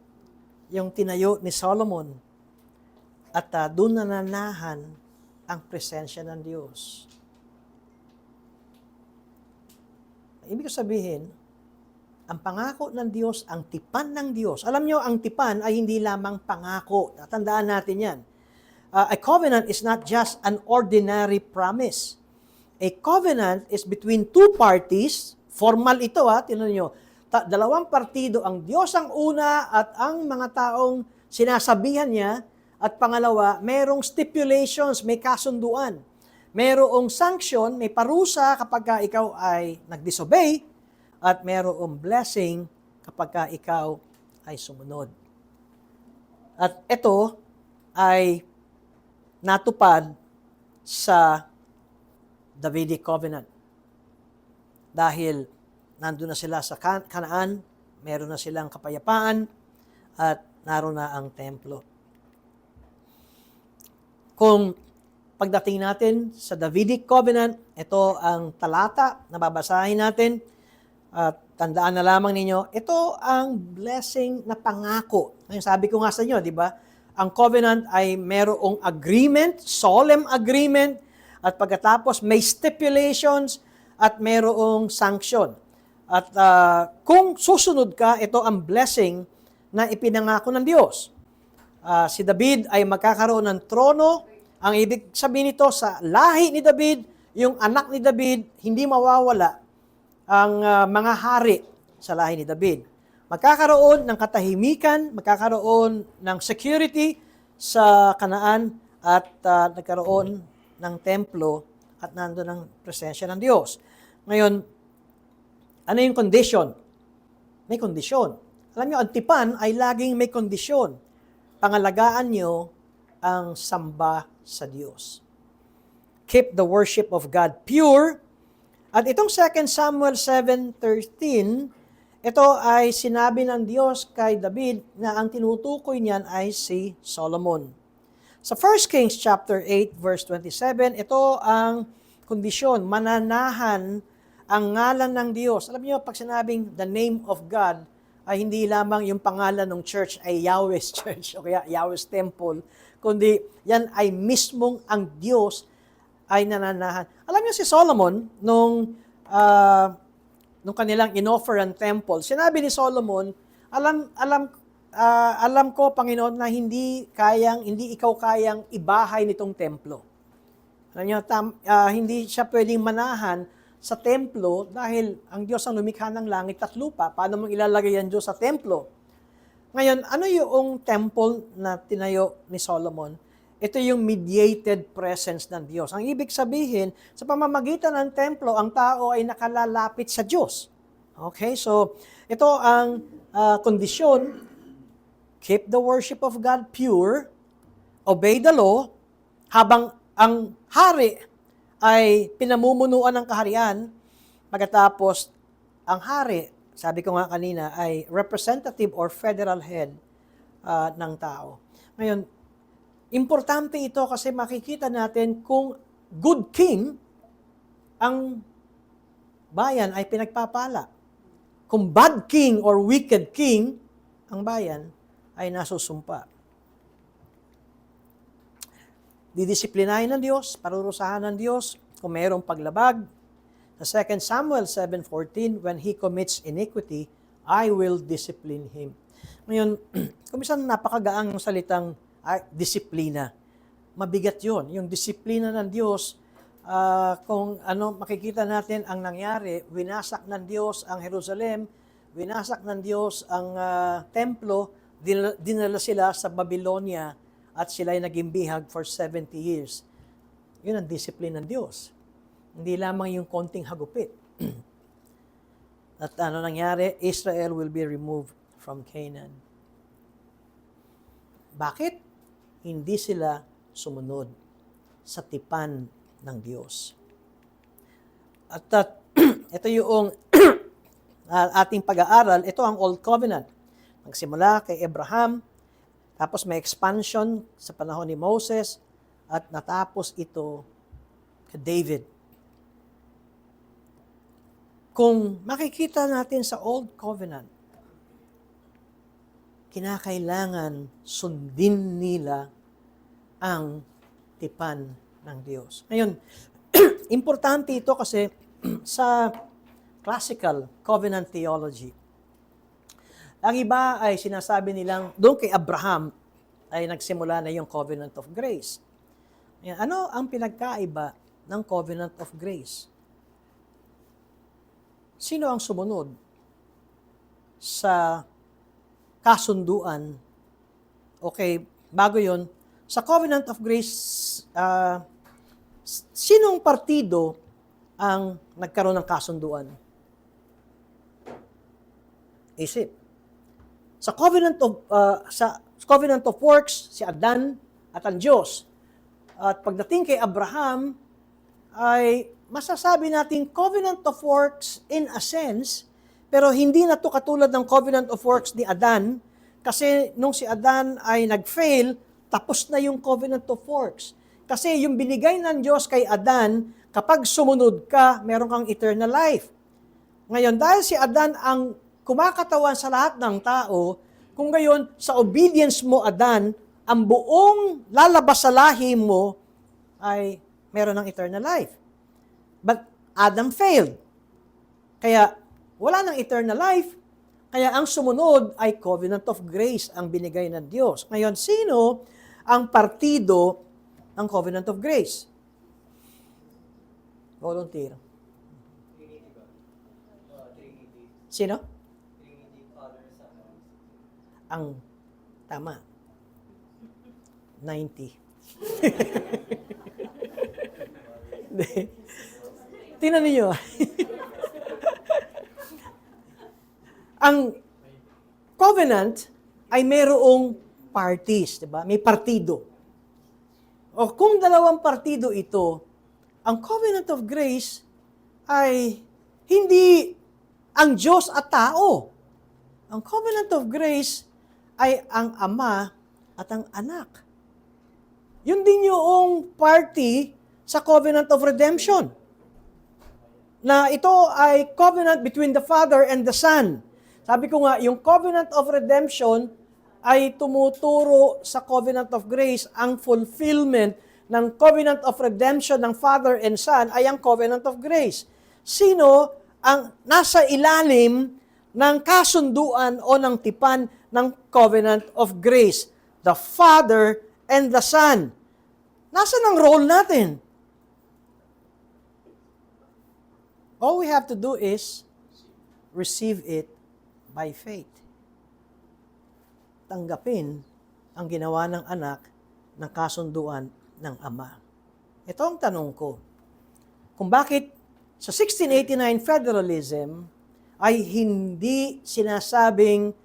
Yung tinayo ni Solomon. At doon na nanahan ang presensya ng Diyos. Ibig sabihin, ang pangako ng Diyos, ang tipan ng Diyos. Alam nyo, ang tipan ay hindi lamang pangako. Tandaan natin yan. A covenant is not just an ordinary promise. A covenant is between two parties. Formal ito, tinan nyo. Dalawang partido, ang Diyos ang una at ang mga taong sinasabihan niya. At pangalawa, mayroong stipulations, may kasunduan. Mayroong sanction, may parusa kapag ikaw ay nag-disobey at mayroong blessing kapag ikaw ay sumunod. At ito ay natupad sa Davidic Covenant. Dahil nandun na sila sa Kanaan, meron na silang kapayapaan at naroon na ang templo. Kung pagdating natin sa Davidic Covenant, ito ang talata na babasahin natin. At tandaan na lamang ninyo, ito ang blessing na pangako. Ngayon, sabi ko nga sa inyo, di ba? Ang covenant ay merong agreement, solemn agreement, at pagkatapos may stipulations at merong sanction. At kung susunod ka, ito ang blessing na ipinangako ng Diyos. Si David ay magkakaroon ng trono. Ang ibig sabihin nito, sa lahi ni David, yung anak ni David, hindi mawawala ang mga hari sa lahi ni David. Magkakaroon ng katahimikan, magkakaroon ng security sa Kanaan at nagkaroon ng templo at nandoon ang presensya ng Diyos. Ngayon, ano yung condition? May kondisyon. Alam niyo, ang tipan ay laging may kondisyon. Pangalagaan niyo ang samba sa Diyos. Keep the worship of God pure. At itong 2 Samuel 7:13, ito ay sinabi ng Diyos kay David na ang tinutukoy niyan ay si Solomon. Sa 1 Kings chapter 8 verse 27, ito ang kondisyon, mananahan ang ngalan ng Diyos. Alam niyo, pag sinabing the name of God, ay hindi lamang yung pangalan ng church ay Yahweh's Church o kaya Yahweh's Temple, kundi yan ay mismong ang Diyos ay nananahan. Alam niyo si Solomon, nung kanilang inoffer ang temple, sinabi ni Solomon, alam ko, Panginoon, na hindi ikaw kayang ibahay nitong templo. Alam niyo, hindi siya pwedeng manahan sa templo dahil ang Diyos ang lumikha ng langit at lupa. Paano mong ilalagay ang Diyos sa templo? Ngayon, ano yung temple na tinayo ni Solomon? Ito yung mediated presence ng Diyos. Ang ibig sabihin, sa pamamagitan ng templo, ang tao ay nakalalapit sa Diyos. Okay, so ito ang kondisyon. Keep the worship of God pure, obey the law, habang ang hari ay pinamumunuan ng kaharian, pagkatapos ang hari, sabi ko nga kanina, ay representative or federal head ng tao. Ngayon, importante ito kasi makikita natin kung good king, ang bayan ay pinagpapala. Kung bad king or wicked king, ang bayan ay nasusumpa. Didisiplinahin ng Diyos, parurusahan ng Diyos kung mayroong paglabag. Sa 2 Samuel 7:14, when he commits iniquity, I will discipline him. Ngayon, kung minsan napakagaang salitang disiplina. Mabigat yon. Yung disiplina ng Diyos, kung makikita natin ang nangyari, winasak ng Diyos ang Jerusalem, winasak ng Diyos ang templo, dinala sila sa Babylonia, at sila ay naging bihag for 70 years. Yun ang discipline ng Diyos. Hindi lamang yung konting hagupit. At nangyari? Israel will be removed from Canaan. Bakit? Hindi sila sumunod sa tipan ng Diyos. At ito yung ating pag-aaral, ito ang Old Covenant. Nagsimula kay Abraham, tapos may expansion sa panahon ni Moses, at natapos ito kay David. Kung makikita natin sa Old Covenant, kinakailangan sundin nila ang tipan ng Diyos. Ngayon, importante ito kasi sa classical covenant theology, ang iba ay sinasabi nilang, doon kay Abraham ay nagsimula na yung covenant of grace. Ano ang pinagkaiba ng covenant of grace? Sino ang sumunod sa kasunduan? Okay, bago yon, sa covenant of grace, sinong partido ang nagkaroon ng kasunduan? Isip. Sa covenant of works, si Adan at ang Diyos. At pagdating kay Abraham, ay masasabi natin covenant of works in a sense, pero hindi na to katulad ng covenant of works ni Adan, kasi nung si Adan ay nag-fail, tapos na yung covenant of works. Kasi yung binigay ng Diyos kay Adan, kapag sumunod ka, meron kang eternal life. Ngayon, dahil si Adan ang kumakatawan sa lahat ng tao, kung gayon, sa obedience mo, Adan, ang buong lalabas sa lahi mo ay meron ng eternal life. But Adam failed. Kaya wala ng eternal life. Kaya ang sumunod ay covenant of grace ang binigay ng Diyos. Ngayon, sino ang partido ng covenant of grace? Volunteer. Sino? Ang tama. 90. Tingnan niyo. Ang covenant ay mayroong parties, di ba? May partido. O kung dalawang partido ito, ang covenant of grace ay hindi ang Diyos at tao. Ang covenant of grace ay ang Ama at ang Anak. Yun din yung party sa covenant of redemption. Na ito ay covenant between the Father and the Son. Sabi ko nga, yung covenant of redemption ay tumuturo sa covenant of grace. Ang fulfillment ng covenant of redemption ng Father and Son ay ang covenant of grace. Sino ang nasa ilalim ng kasunduan o ng tipan ng covenant of grace? The Father and the Son. Nasaan ang role natin? All we have to do is receive it by faith. Tanggapin ang ginawa ng anak ng kasunduan ng Ama. Ito ang tanong ko. Kung bakit sa 1689 federalism ay hindi sinasabing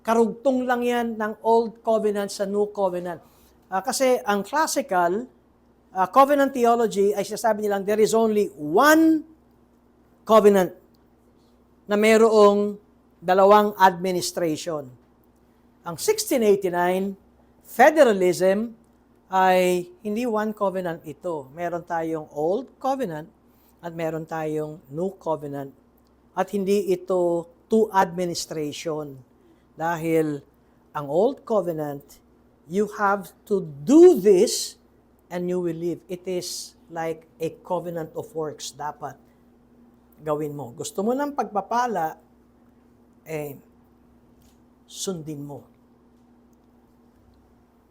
karugtong lang yan ng Old Covenant sa New Covenant. Kasi ang classical covenant theology ay sinasabi nilang there is only one covenant na mayroong dalawang administration. Ang 1689 federalism ay hindi one covenant ito. Meron tayong Old Covenant at meron tayong New Covenant. At hindi ito two administration. Dahil ang Old Covenant, you have to do this and you will live. It is like a covenant of works dapat gawin mo. Gusto mo ng pagpapala, sundin mo.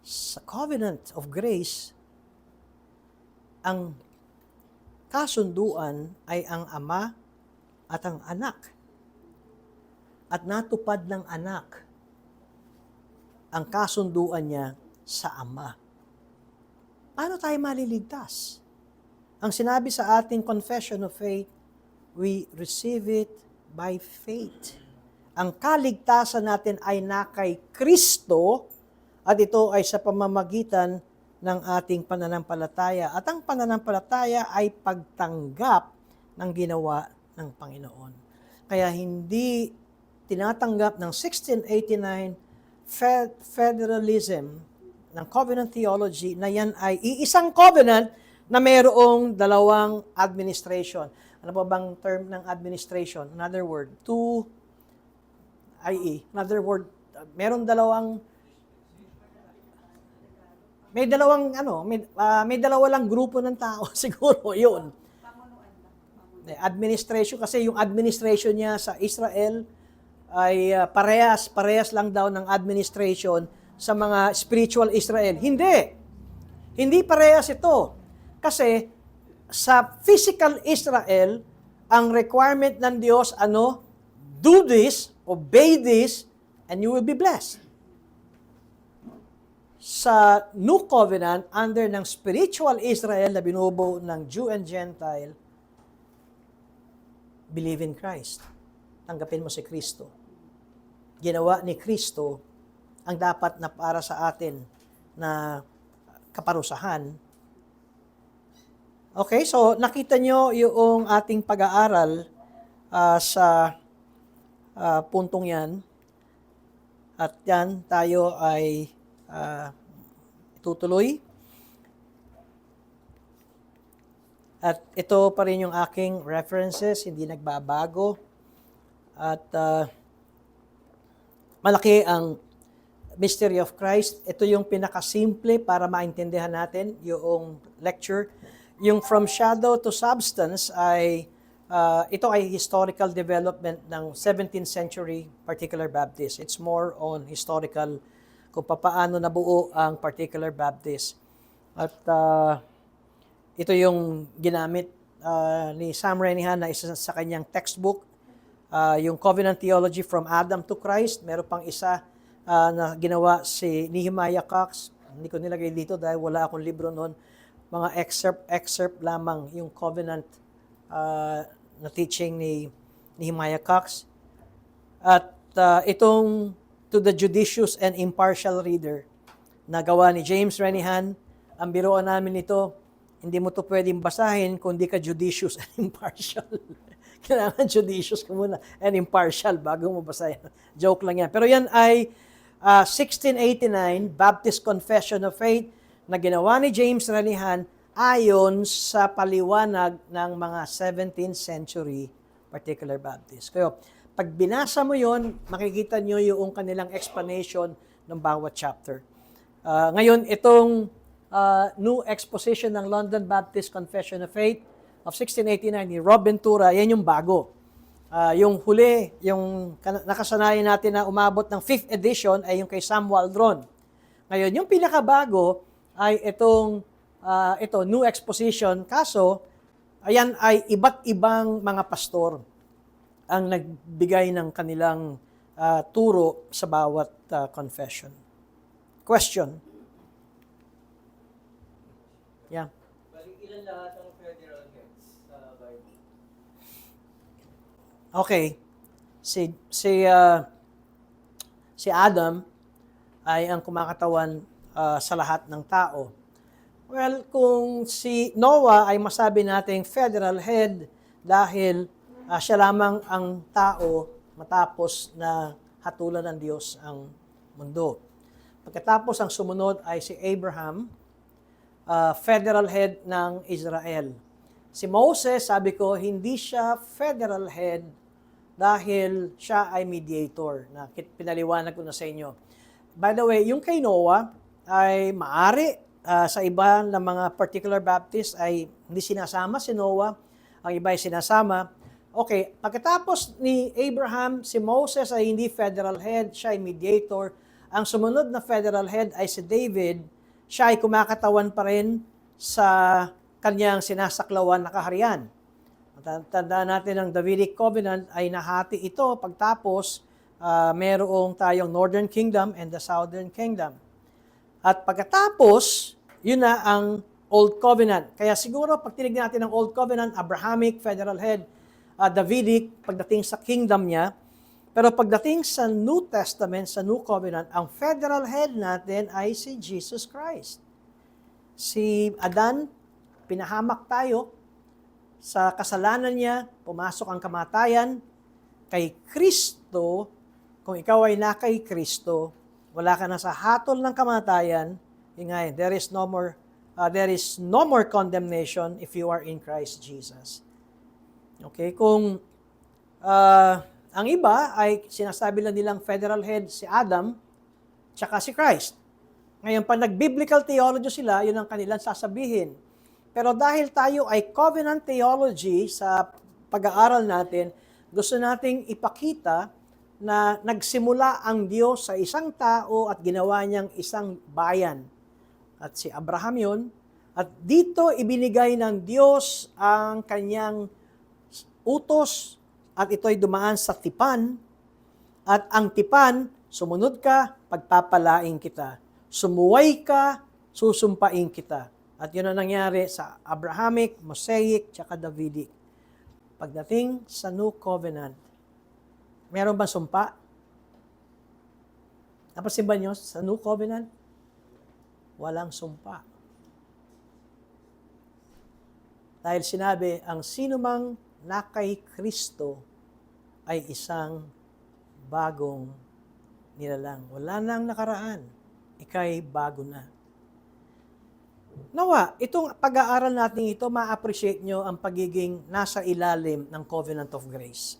Sa covenant of grace, ang kasunduan ay ang Ama at ang Anak. At natupad ng Anak ang kasunduan niya sa Ama. Paano tayo maliligtas? Ang sinabi sa ating confession of faith, we receive it by faith. Ang kaligtasan natin ay na kay Kristo at ito ay sa pamamagitan ng ating pananampalataya. At ang pananampalataya ay pagtanggap ng ginawa ng Panginoon. Kaya hindi tinatanggap ng 1689 federalism ng covenant theology na yan ay iisang covenant na mayroong dalawang administration. Ano pa bang term ng administration? Another word, another word, may dalawa lang grupo ng tao siguro yun. Administration, kasi yung administration niya sa Israel ay parehas lang daw ng administration sa mga spiritual Israel. Hindi parehas ito. Kasi sa physical Israel, ang requirement ng Diyos, do this, obey this, and you will be blessed. Sa New Covenant, under ng spiritual Israel na binubuo ng Jew and Gentile, believe in Christ. Tanggapin mo si Kristo. Ginawa ni Kristo ang dapat na para sa atin na kaparusahan. Okay, so nakita nyo yung ating pag-aaral sa puntong yan. At yan, tayo ay itutuloy. At ito pa rin yung aking references, hindi nagbabago. At malaki ang Mystery of Christ. Ito yung pinakasimple para maintindihan natin yung lecture. Yung From Shadow to Substance ay ito ay historical development ng 17th century Particular Baptist. It's more on historical kung paano nabuo ang Particular Baptist. At ito yung ginamit ni Sam Renihan na isa sa kanyang textbook, yung Covenant Theology from Adam to Christ. Meron pang isa na ginawa si Nehemiah Cox. Hindi ko nilagay dito dahil wala akong libro noon. Mga excerpt lamang yung Covenant na teaching ni Nehemiah Cox. At itong To the Judicious and Impartial Reader na gawa ni James Renihan. Ang biroan namin nito, hindi mo to pwedeng basahin kung di ka judicious and impartial. Kailangan judicious ka muna and impartial bago mo basahin. Joke lang yan. Pero yan ay 1689 Baptist Confession of Faith na ginawa ni James Renihan ayon sa paliwanag ng mga 17th century Particular Baptist. Kaya pag binasa mo yon, makikita nyo yung kanilang explanation ng bawat chapter. Ngayon, itong new exposition ng London Baptist Confession of Faith of 1689 ni Rob Ventura, yan yung bago. Yung huli, yung nakasanayan natin na umabot ng 5th edition ay yung kay Sam Waldron. Ngayon, yung pinakabago ay ito, new exposition. Kaso, ayan ay iba't ibang mga pastor ang nagbigay ng kanilang turo sa bawat confession. Question? Yeah. Bali, ilan lahat ang federal heads sa Bible? Okay. Si Adam ay ang kumakatawan sa lahat ng tao. Well, kung si Noah ay masabi nating federal head dahil siya lamang ang tao matapos na hatulan ng Diyos ang mundo. Pagkatapos ang sumunod ay si Abraham, federal head ng Israel. Si Moses, sabi ko, hindi siya federal head dahil siya ay mediator. Na pinaliwanag ko na sa inyo. By the way, yung kay Noah ay maari sa iba ng mga Particular Baptist ay hindi sinasama si Noah, ang iba ay sinasama. Okay, pagkatapos ni Abraham, si Moses ay hindi federal head, siya ay mediator. Ang sumunod na federal head ay si David, siya ay kumakatawan pa rin sa kanyang sinasaklawan na kaharian. Tandaan natin ang Davidic Covenant ay nahati ito pagtapos merong tayong Northern Kingdom and the Southern Kingdom. At pagkatapos, yun na ang Old Covenant. Kaya siguro pag tinignan natin ang Old Covenant, Abrahamic, federal head, Davidic, pagdating sa kingdom niya. Pero pagdating sa New Testament, sa New Covenant, ang federal head natin ay si Jesus Christ. Si Adan, pinahamak tayo. Sa kasalanan niya, pumasok ang kamatayan. Kay Kristo, kung ikaw ay na kay Kristo, wala ka na sa hatol ng kamatayan, yun nga, there is no more condemnation if you are in Christ Jesus. Okay, kung ang iba ay sinasabi lang nilang federal head si Adam tsaka si Christ. Ngayon, pag nag-biblical theology sila, yun ang kanilang sasabihin. Pero dahil tayo ay covenant theology sa pag-aaral natin, gusto nating ipakita na nagsimula ang Diyos sa isang tao at ginawa niyang isang bayan. At si Abraham yun. At dito ibinigay ng Diyos ang kanyang utos at ito'y dumaan sa tipan. At ang tipan, sumunod ka, pagpapalain kita. Sumuway ka, susumpain kita. At yun ang nangyari sa Abrahamic, Mosaic, tsaka Davidic. Pagdating sa New Covenant, meron ba sumpa? Napansin ba nyo sa New Covenant? Walang sumpa. Dahil sinabi, ang sinumang na kay Kristo ay isang bagong nilalang. Wala nang nakaraan. Ika'y bago na. Nawa, itong pag-aaral natin ito, ma-appreciate nyo ang pagiging nasa ilalim ng Covenant of Grace.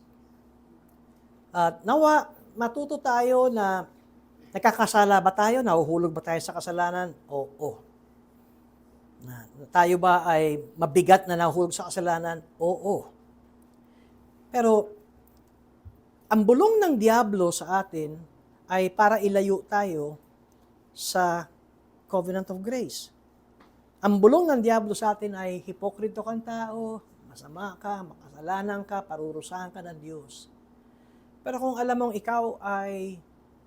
At nawa, matuto tayo na nagkakasala ba tayo? Nahuhulog ba tayo sa kasalanan? Oo. Tayo ba ay mabigat na nahuhulog sa kasalanan? Oo. Pero, ang bulong ng Diablo sa atin ay para ilayo tayo sa Covenant of Grace. Ang bulong ng Diablo sa atin ay hipokrito kang tao, masama ka, makasalanan ka, parurusahan ka ng Diyos. Pero kung alam mong ikaw ay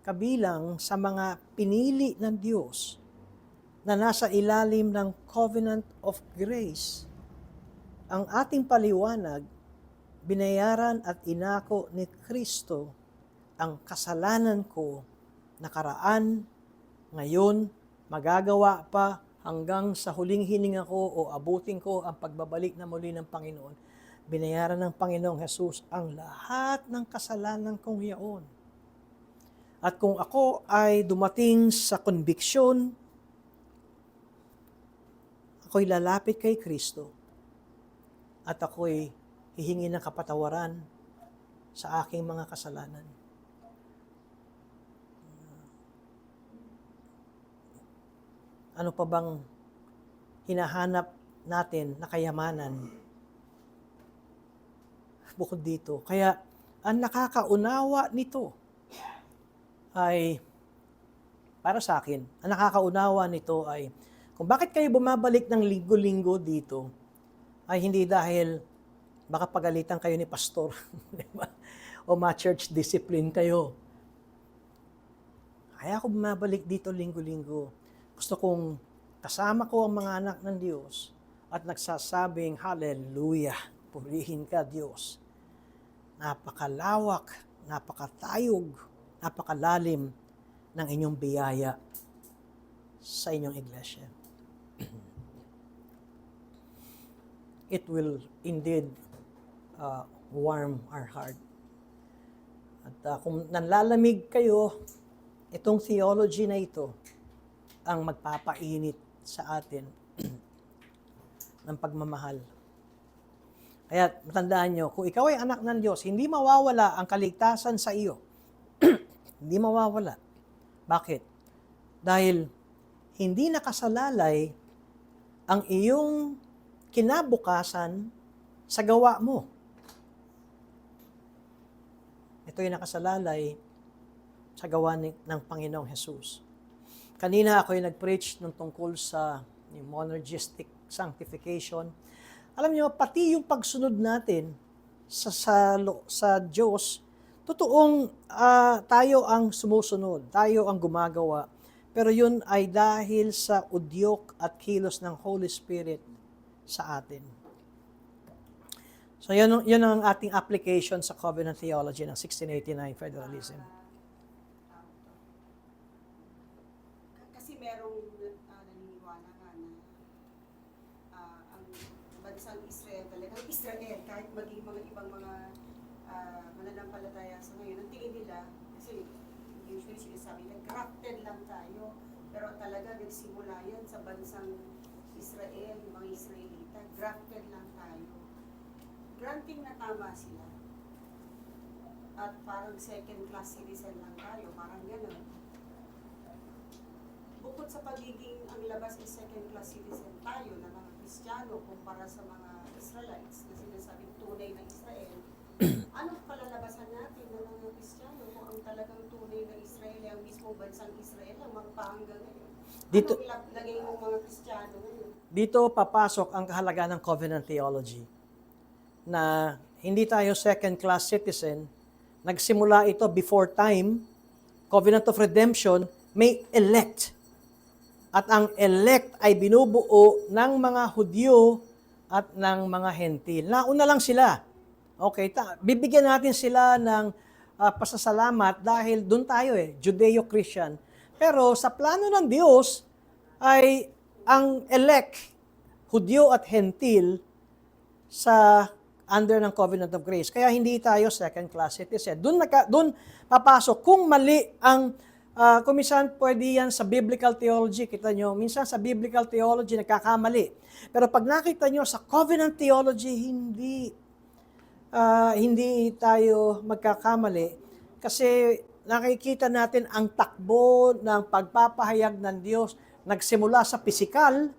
kabilang sa mga pinili ng Diyos na nasa ilalim ng Covenant of Grace, ang ating paliwanag, binayaran at inako ni Kristo ang kasalanan ko, nakaraan, ngayon, magagawa pa, hanggang sa huling hininga ko o abutin ko ang pagbabalik na muli ng Panginoon. Binayaran ng Panginoong Jesus ang lahat ng kasalanan kong yaon. At kung ako ay dumating sa konbiksyon, ako'y lalapit kay Kristo at ako'y hihingi ng kapatawaran sa aking mga kasalanan. Ano pa bang hinahanap natin na kayamanan bukod dito? Kaya ang nakakaunawa nito ay, para sa akin, ang nakakaunawa nito ay, kung bakit kayo bumabalik ng linggo-linggo dito, ay hindi dahil baka pagalitan kayo ni pastor o ma-church discipline kayo. Kaya ako bumabalik dito linggo-linggo. Gusto kong kasama ko ang mga anak ng Diyos at nagsasabing, Hallelujah, purihin ka Diyos. Napakalawak, napakatayog, napakalalim ng inyong biyaya sa inyong iglesia. It will indeed warm our heart. At kung nanlalamig kayo, itong theology na ito ang magpapainit sa atin ng pagmamahal. Kaya matandaan nyo, kung ikaw ay anak ng Diyos, hindi mawawala ang kaligtasan sa iyo. Hindi mawawala. Bakit? Dahil hindi nakasalalay ang iyong kinabukasan sa gawa mo. Ito ay nakasalalay sa gawa ng Panginoong Jesus. Kanina ako ay nag-preach ng tungkol sa monergistic sanctification. Alam niyo, pati yung pagsunod natin sa Diyos, totoong tayo ang sumusunod, tayo ang gumagawa. Pero yun ay dahil sa udyok at kilos ng Holy Spirit sa atin. So yun ang ating application sa covenant theology ng 1689 federalism. Kasi merong naniniwala nga na ang bansang Israel talagang Israel, kahit maging mga ibang mga mananampalataya sa ngayon, ang tingin nila, kasi usually sinasabi nila, grafted lang tayo, pero talaga nagsimula yan sa bansang Israel, yung mga Israelita, grafted lang tayo. Granting na tama sila. At parang second class citizen lang tayo, parang gano'n. Bukod sa pagiging ang labas ay second class citizen tayo na mga Kristiyano kumpara sa mga Israelites na sinasabing tunay ng Israel, anong palalabasan natin na mga Kristiyano kung ang talagang tunay na Israel ay ang mismong bansang Israel ang magpahanggang ngayon? Dito- Anong lagay ng mga Kristiyano ngayon? Dito papasok ang kahalagaan ng covenant theology na hindi tayo second-class citizen. Nagsimula ito before time. Covenant of redemption, may elect. At ang elect ay binubuo ng mga Hudyo at ng mga Hentil. Nauna lang sila. Okay, bibigyan natin sila ng pasasalamat dahil doon tayo Judeo-Christian. Pero sa plano ng Diyos ay ang elect, Hudyo at Hentil sa under ng Covenant of Grace. Kaya hindi tayo second-class citizen. Doon papasok kung mali ang Kumisan pwede yan sa biblical theology, kita nyo. Minsan sa biblical theology nagkakamali. Pero pag nakita nyo sa covenant theology, hindi tayo magkakamali. Kasi nakikita natin ang takbo ng pagpapahayag ng Diyos. Nagsimula sa pisikal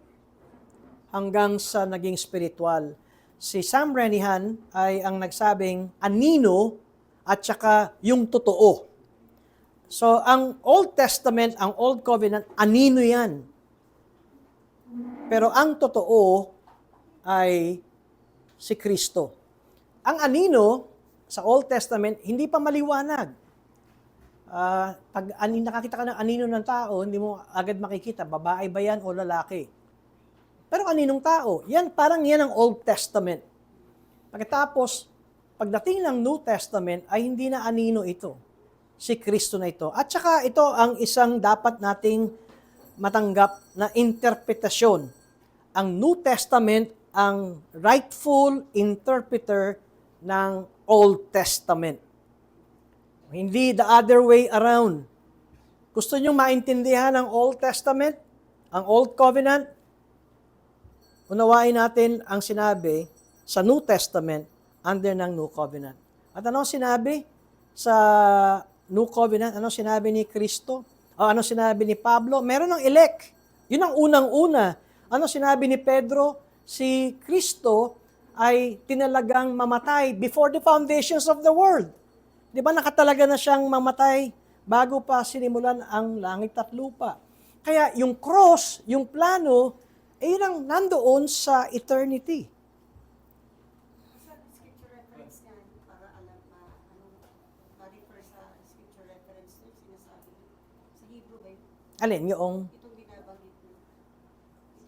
hanggang sa naging spiritual. Si Sam Renihan ay ang nagsabing anino at saka yung totoo. So, ang Old Testament, ang Old Covenant, anino yan. Pero ang totoo ay si Kristo. Ang anino sa Old Testament, hindi pa maliwanag. Pag nakakita ka ng anino ng tao, hindi mo agad makikita, babae ba yan o lalaki. Pero aninong tao? Parang yan ang Old Testament. Pagkatapos, pagdating ng New Testament, ay hindi na anino ito. Si Kristo na ito. At saka ito ang isang dapat nating matanggap na interpretasyon. Ang New Testament ang rightful interpreter ng Old Testament. Hindi the other way around. Gusto nyo maintindihan ang Old Testament, ang Old Covenant? Unawain natin ang sinabi sa New Testament under ng New Covenant. At ano sinabi sa New Covenant? Ano sinabi ni Kristo? O ano sinabi ni Pablo? Meron ng elect. Yun ang unang-una. Ano sinabi ni Pedro? Si Kristo ay tinalagang mamatay before the foundations of the world. Di ba nakatalaga na siyang mamatay bago pa sinimulan ang langit at lupa? Kaya yung cross, yung plano, yun ang nandoon sa eternity. Sa scripture reference niyan, para alam ma-refer sa scripture reference na sinasabi sa Hebrew ba yun? Alin? Yung Itong binabanggit mo.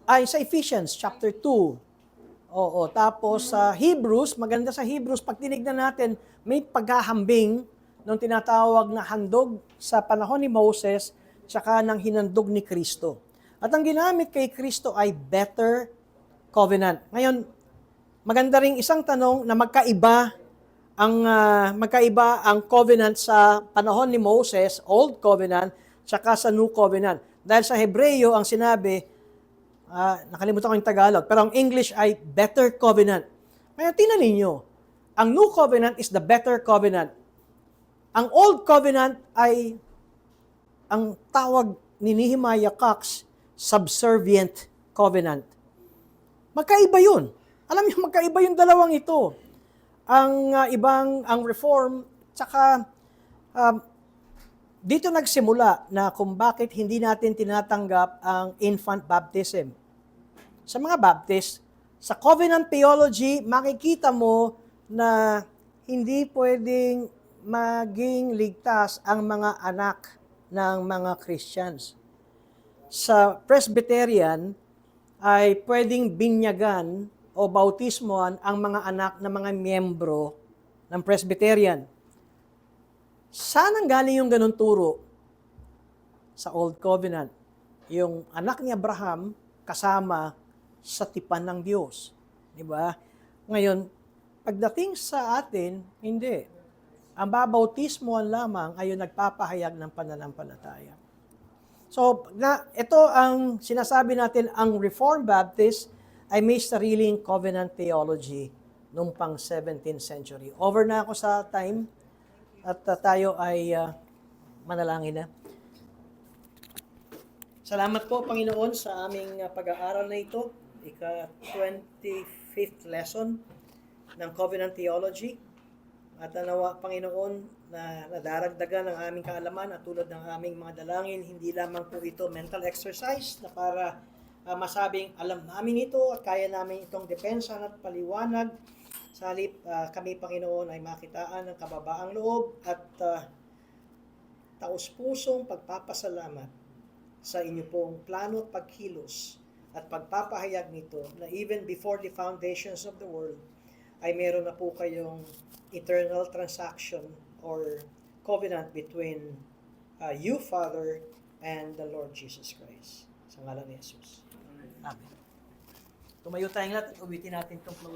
ay sa Ephesians chapter 2. Oo, tapos sa Hebrews, maganda sa Hebrews, pag tinignan natin, may paghahambing nung tinatawag na handog sa panahon ni Moses, tsaka ng hinandog ni Kristo. At ang ginamit kay Kristo ay better covenant. Ngayon, maganda ring isang tanong na magkaiba ang covenant sa panahon ni Moses, Old Covenant, tsaka sa New Covenant. Dahil sa Hebreo, ang sinabi, nakalimutan ko yung Tagalog, pero ang English ay better covenant. Kaya tingnan ninyo, ang New Covenant is the better covenant. Ang Old Covenant ay ang tawag ni Nehemiah Cox, subservient covenant. Magkaiba yun. Alam niyo, magkaiba yung dalawang ito. Ang Reform, tsaka dito nagsimula na kung bakit hindi natin tinatanggap ang infant baptism. Sa mga Baptist, sa covenant theology, makikita mo na hindi pwedeng maging ligtas ang mga anak ng mga Christians. Sa Presbyterian, ay pwedeng binyagan o bautismoan ang mga anak ng mga miyembro ng Presbyterian. Saan ang galing yung ganun turo? Sa Old Covenant. Yung anak ni Abraham kasama sa tipan ng Diyos. Di ba? Ngayon, pagdating sa atin, hindi. Ang babautismoan lamang ay yung nagpapahayag ng pananampalataya. So, ito ang sinasabi natin, ang Reformed Baptist ay may sariling covenant theology noong pang 17th century. Over na ako sa time at tayo ay manalangin na. Salamat po, Panginoon, sa aming pag-aaral na ito, ika-25th lesson ng Covenant Theology. At nawa, Panginoon, na nadaragdagan ang aming kaalaman at tulad ng aming mga dalangin, hindi lamang po ito mental exercise na para masabing alam namin ito at kaya namin itong depensa at paliwanag. Sa halip, kami, Panginoon, ay makitaan ng kababaang loob at taus-pusong pagpapasalamat sa inyo pong plano at pagkilos at pagpapahayag nito na even before the foundations of the world ay meron na po kayong eternal transaction or covenant between you, Father, and the Lord Jesus Christ. Sa ngalan ni Jesus. Amen. Tumayo tayong lahat at uwitin natin itong